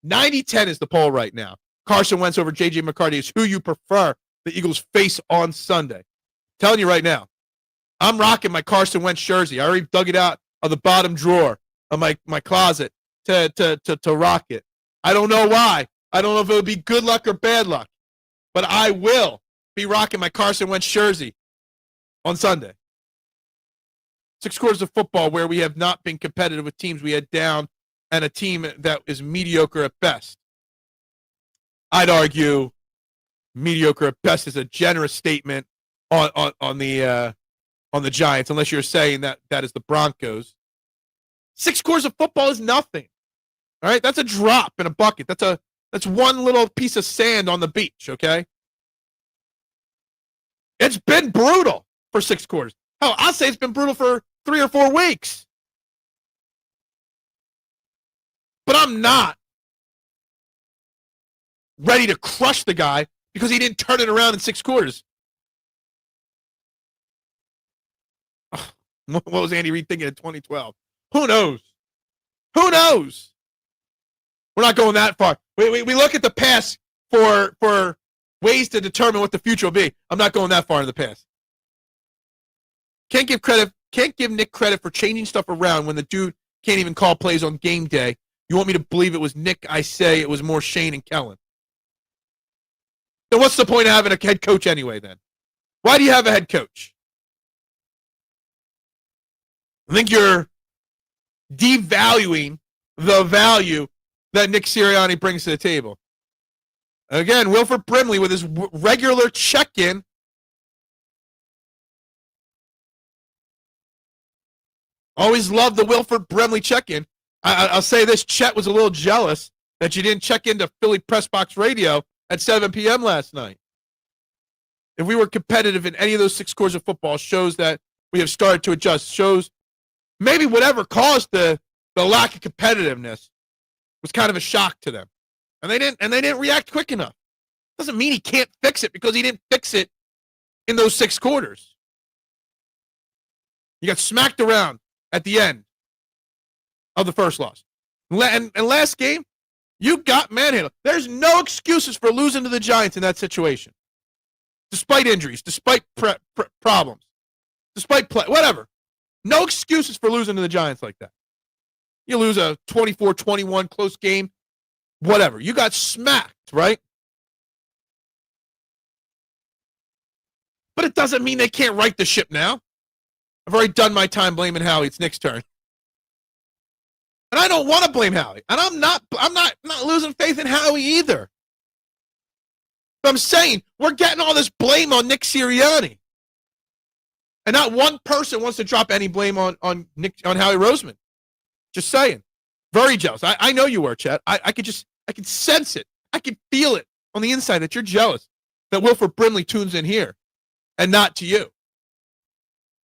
90-10 is the poll right now. Carson Wentz over J.J. McCarthy is who you prefer the Eagles face on Sunday. I'm telling you right now, I'm rocking my Carson Wentz jersey. I already dug it out of the bottom drawer of my closet to rock it. I don't know why. I don't know if it would be good luck or bad luck, but I will be rocking my Carson Wentz jersey on Sunday. 6 quarters of football where we have not been competitive with teams we had down and a team that is mediocre at best. I'd argue mediocre at best is a generous statement on the Giants, unless you're saying that is the Broncos. 6 quarters of football is nothing. All right, that's a drop in a bucket. That's one little piece of sand on the beach. Okay, it's been brutal for 6 quarters. Hell, I'll say it's been brutal for 3 or 4 weeks. But I'm not ready to crush the guy because he didn't turn it around in 6 quarters. What was Andy Reid thinking in 2012? Who knows? Who knows? We're not going that far. We look at the past for ways to determine what the future will be. I'm not going that far in the past. Can't give Nick credit for changing stuff around when the dude can't even call plays on game day. You want me to believe it was Nick? I say it was more Shane and Kellen. Then what's the point of having a head coach anyway then? Why do you have a head coach? I think you're devaluing the value that Nick Sirianni brings to the table. Again, Wilford Brimley with his regular check-in. Always loved the Wilford Brimley check-in. I'll say this, Chet was a little jealous that you didn't check into Philly Press Box Radio at 7 p.m. last night. If we were competitive in any of those 6 quarters of football, shows that we have started to adjust. Shows maybe whatever caused the lack of competitiveness was kind of a shock to them. And they didn't react quick enough. Doesn't mean he can't fix it because he didn't fix it in those 6 quarters. You got smacked around at the end of the first loss. And last game, you got manhandled. There's no excuses for losing to the Giants in that situation. Despite injuries, despite problems, despite whatever. No excuses for losing to the Giants like that. You lose a 24-21 close game, whatever. You got smacked, right? But it doesn't mean they can't right the ship now. I've already done my time blaming Howie. It's Nick's turn. And I don't want to blame Howie. And I'm not losing faith in Howie either. But I'm saying we're getting all this blame on Nick Sirianni. And not one person wants to drop any blame on Howie Roseman. Just saying. Very jealous. I know you were, Chet. I could sense it. I could feel it on the inside that you're jealous that Wilford Brimley tunes in here and not to you.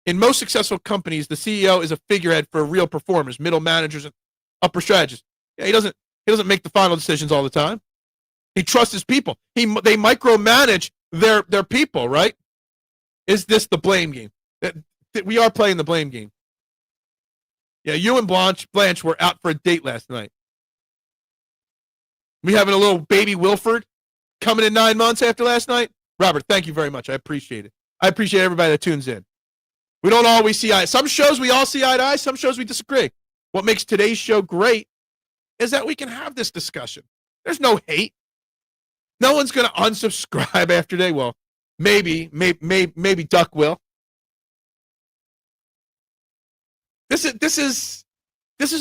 In most successful companies, the CEO is a figurehead for real performers, middle managers, and upper strategists. Yeah, he doesn't make the final decisions all the time. He trusts his people. They micromanage their people, right? Is this the blame game? We are playing the blame game. Yeah, you and Blanche were out for a date last night. We having a little baby Wilford coming in 9 months after last night. Robert, thank you very much. I appreciate it. I appreciate everybody that tunes in. We don't always see eye. Some shows we all see eye to eye. Some shows we disagree. What makes today's show great is that we can have this discussion. There's no hate. No one's going to unsubscribe after today. Well, maybe Duck will. This is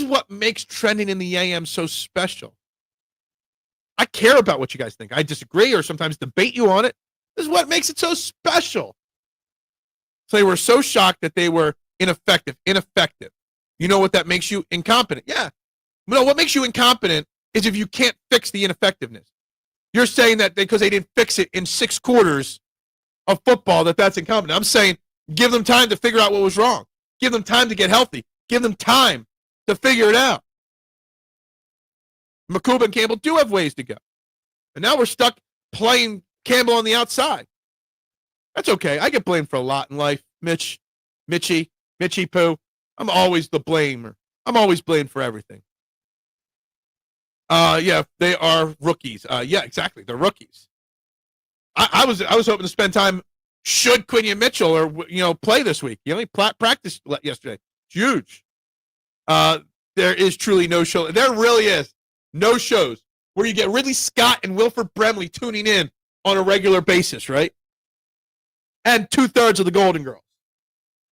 what makes Trending in the AM so special. I care about what you guys think. I disagree or sometimes debate you on it. This is what makes it so special. So they were so shocked that they were ineffective. You know what that makes you? Incompetent. Yeah. No, what makes you incompetent is if you can't fix the ineffectiveness. You're saying that because they didn't fix it in 6 quarters of football, that's incompetent. I'm saying give them time to figure out what was wrong. Give them time to get healthy. Give them time to figure it out. McCool and Campbell do have ways to go. And now we're stuck playing Campbell on the outside. That's okay. I get blamed for a lot in life. Mitchie Pooh. I'm always the blamer. I'm always blamed for everything. Yeah, they are rookies. Yeah, exactly. They're rookies. I was hoping to spend time. Should Quinyon Mitchell or play this week? He only practiced yesterday. It's huge. There is truly no show. There really is no shows where you get Ridley Scott and Wilford Brimley tuning in on a regular basis, right? And 2/3 of the Golden Girls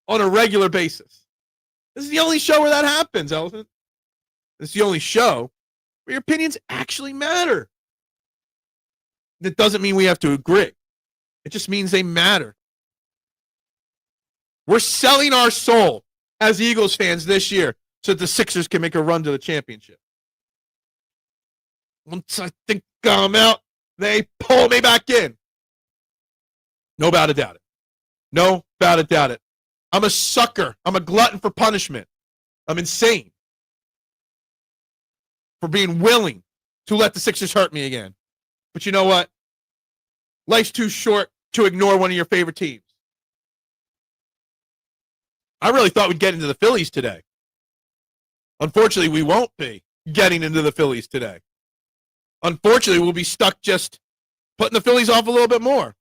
on a regular basis. This is the only show where that happens, Elephant. It's the only show where your opinions actually matter. That doesn't mean we have to agree. It just means they matter. We're selling our soul as Eagles fans this year so that the Sixers can make a run to the championship. Once I think I'm out, they pull me back in. No doubt about it. No doubt about it. I'm a sucker. I'm a glutton for punishment. I'm insane for being willing to let the Sixers hurt me again. But you know what? Life's too short to ignore one of your favorite teams. I really thought we'd get into the Phillies today. Unfortunately, we won't be getting into the Phillies today. Unfortunately, we'll be stuck just putting the Phillies off a little bit more.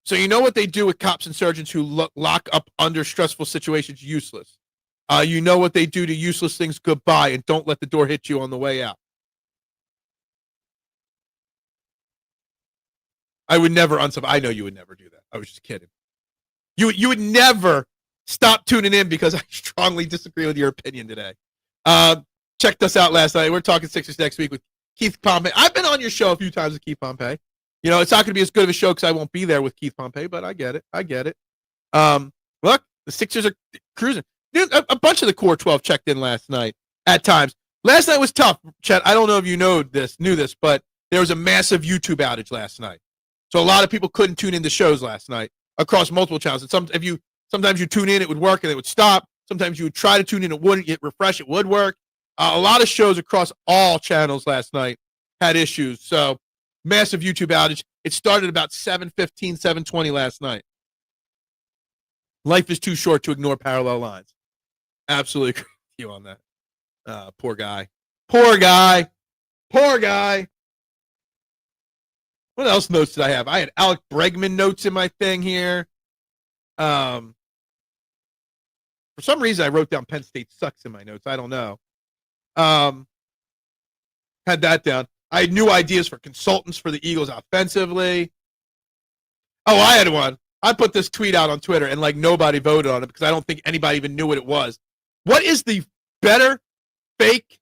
So you know what they do with cops and sergeants who lock up under stressful situations? Useless. You know what they do to useless things? Goodbye, and don't let the door hit you on the way out. I would never unsub. I know you would never do that. I was just kidding. You would never stop tuning in because I strongly disagree with your opinion today. Checked us out last night. We're talking Sixers next week with Keith Pompey. I've been on your show a few times with Keith Pompey. You know, it's not going to be as good of a show because I won't be there with Keith Pompey, but I get it. Look, the Sixers are cruising. Dude, a bunch of the core 12 checked in last night at times. Last night was tough, Chet. I don't know if you knew this, but there was a massive YouTube outage last night. So a lot of people couldn't tune into shows last night across multiple channels. And sometimes you tune in, it would work and it would stop. Sometimes you would try to tune in, it wouldn't. Hit refresh, it would work. A lot of shows across all channels last night had issues. So massive YouTube outage. It started about 7:15, 7:20 last night. Life is too short to ignore parallel lines. Absolutely agree with you on that. Poor guy. Poor guy. Poor guy. What else notes did I have? I had Alec Bregman notes in my thing here. For some reason, I wrote down Penn State sucks in my notes. I don't know. Had that down. I had new ideas for consultants for the Eagles offensively. Oh, I had one. I put this tweet out on Twitter, and like nobody voted on it because I don't think anybody even knew what it was. What is the better fake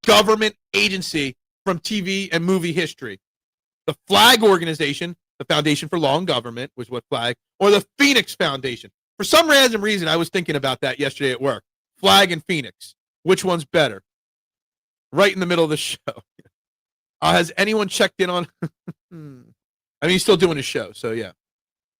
government agency from TV and movie history? The Flag Organization, the Foundation for Law and Government, was what Flag, or the Phoenix Foundation. For some random reason, I was thinking about that yesterday at work. Flag and Phoenix. Which one's better? Right in the middle of the show. Has anyone checked in on? I mean, he's still doing his show, so yeah.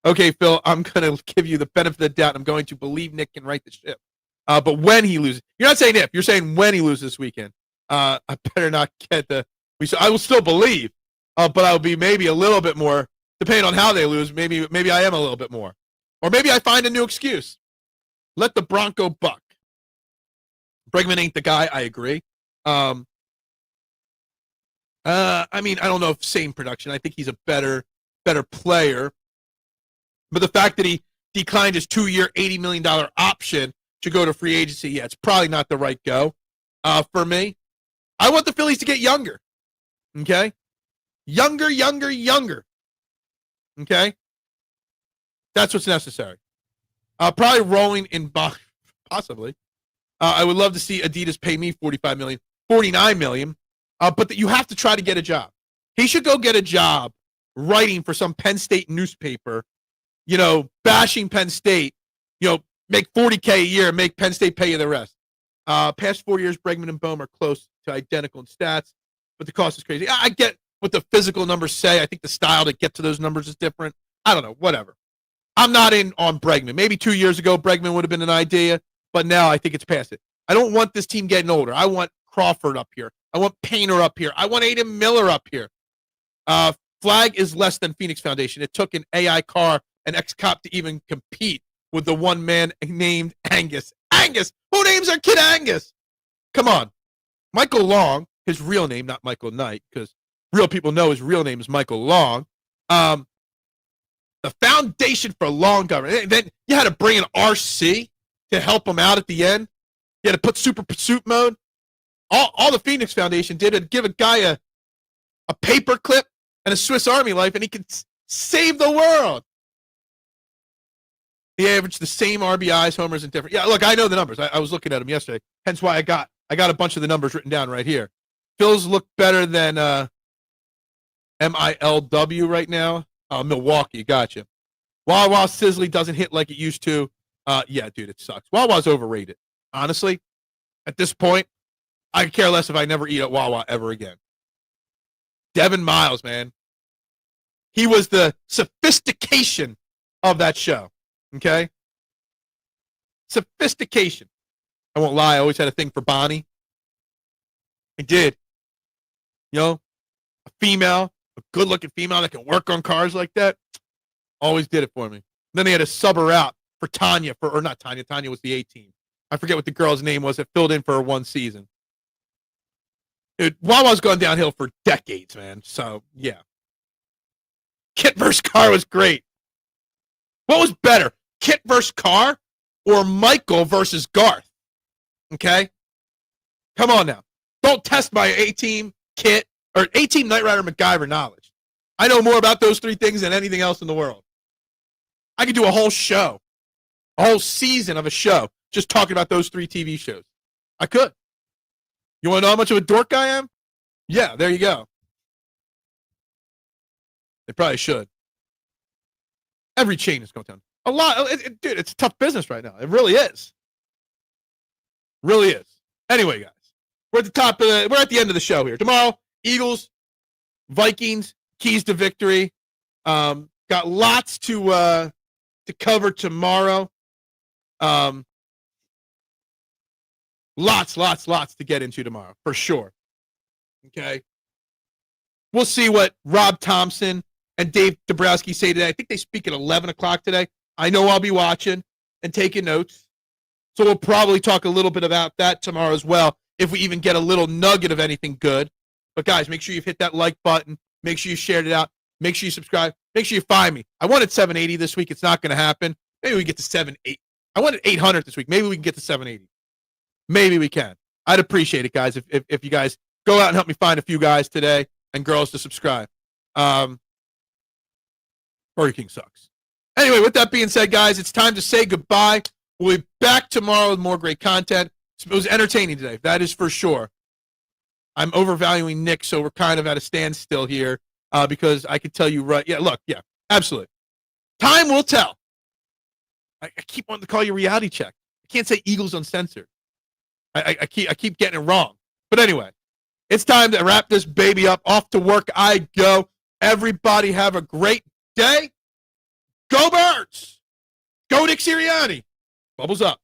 Okay, Phil, I'm going to give you the benefit of the doubt. I'm going to believe Nick can right the ship. But when he loses, you're not saying if, you're saying when he loses this weekend. I better not get I will still believe, but I'll be maybe a little bit more, depending on how they lose. Maybe I am a little bit more. Or maybe I find a new excuse. Let the Bronco buck. Bregman ain't the guy, I agree. I mean, I don't know if same production. I think he's a better player. But the fact that he declined his 2-year, $80 million option to go to free agency, yeah, it's probably not the right go for me. I want the Phillies to get younger, okay? Younger. Okay? That's what's necessary. Probably rolling in box, possibly. I would love to see Adidas pay me $49 million, but that you have to try to get a job. He should go get a job writing for some Penn State newspaper, bashing Penn State, make $40K a year and make Penn State pay you the rest. Past 4 years, Bregman and Bohm are close to identical in stats, but the cost is crazy. I get what the physical numbers say. I think the style to get to those numbers is different. I don't know, whatever. I'm not in on Bregman. Maybe 2 years ago, Bregman would have been an idea, but now I think it's past it. I don't want this team getting older. I want Crawford up here. I want Painter up here. I want Aiden Miller up here. Flag is less than Phoenix Foundation. It took an AI car, an ex-cop to even compete with the one man named Angus. Angus! Who names their kid Angus? Come on. Michael Long, his real name, not Michael Knight, because real people know his real name is Michael Long. The Foundation for Long Government. Then you had to bring an RC to help him out at the end. You had to put super pursuit mode. All the Phoenix Foundation did is give a guy a paper clip and a Swiss Army knife, and he could save the world. He averaged the same RBIs, homers, and different. Yeah, look, I know the numbers. I was looking at them yesterday. Hence why I got a bunch of the numbers written down right here. Phil's look better than MILW right now. Milwaukee, gotcha. Wawa Sizzly doesn't hit like it used to. Yeah, dude, it sucks. Wawa's overrated. Honestly, at this point, I could care less if I never eat at Wawa ever again. Devin Miles, man. He was the sophistication of that show. Okay? Sophistication. I won't lie, I always had a thing for Bonnie. I did. A female, a good-looking female that can work on cars like that, always did it for me. Then they had to sub her out for Tanya, or not Tanya. Tanya was the A-team. I forget what the girl's name was that filled in for her one season. Dude, Wawa's gone downhill for decades, man. So, yeah. Kit versus Carr was great. What was better, Kit versus Carr or Michael versus Garth? Okay? Come on now. Don't test my A-team, Kit, or A-team Knight Rider MacGyver knowledge. I know more about those three things than anything else in the world. I could do a whole show, a whole season of a show, just talking about those three TV shows. I could. You want to know how much of a dork I am? Yeah, there you go. They probably should. Every chain is going down. A lot. Dude, it's a tough business right now. It really is. Really is. Anyway, guys, we're at the end of the show here. Tomorrow, Eagles, Vikings, keys to victory. Got lots to cover tomorrow. Lots to get into tomorrow, for sure. Okay. We'll see what Rob Thomson and Dave Dombrowski say today. I think they speak at 11 o'clock today. I know I'll be watching. and taking notes. So we'll probably talk a little bit about that tomorrow as well, if we even get a little nugget of anything good. But guys, make sure you've hit that like button. Make sure you shared it out. Make sure you subscribe. Make sure you find me. I wanted 780 this week. It's not going to happen. Maybe we get to 780. I wanted 800 this week. Maybe we can get to 780. Maybe we can. I'd appreciate it, guys, if you guys go out and help me find a few guys today and girls to subscribe. Burger King sucks. Anyway, with that being said, guys, it's time to say goodbye. We'll be back tomorrow with more great content. It was entertaining today. That is for sure. I'm overvaluing Nick, so we're kind of at a standstill here because I could tell you right. Yeah, look, yeah, absolutely. Time will tell. I keep wanting to call you reality check. I can't say Eagles Uncensored. I keep getting it wrong. But anyway, it's time to wrap this baby up. Off to work I go. Everybody have a great day. Go Birds! Go Nick Sirianni! Bubbles up.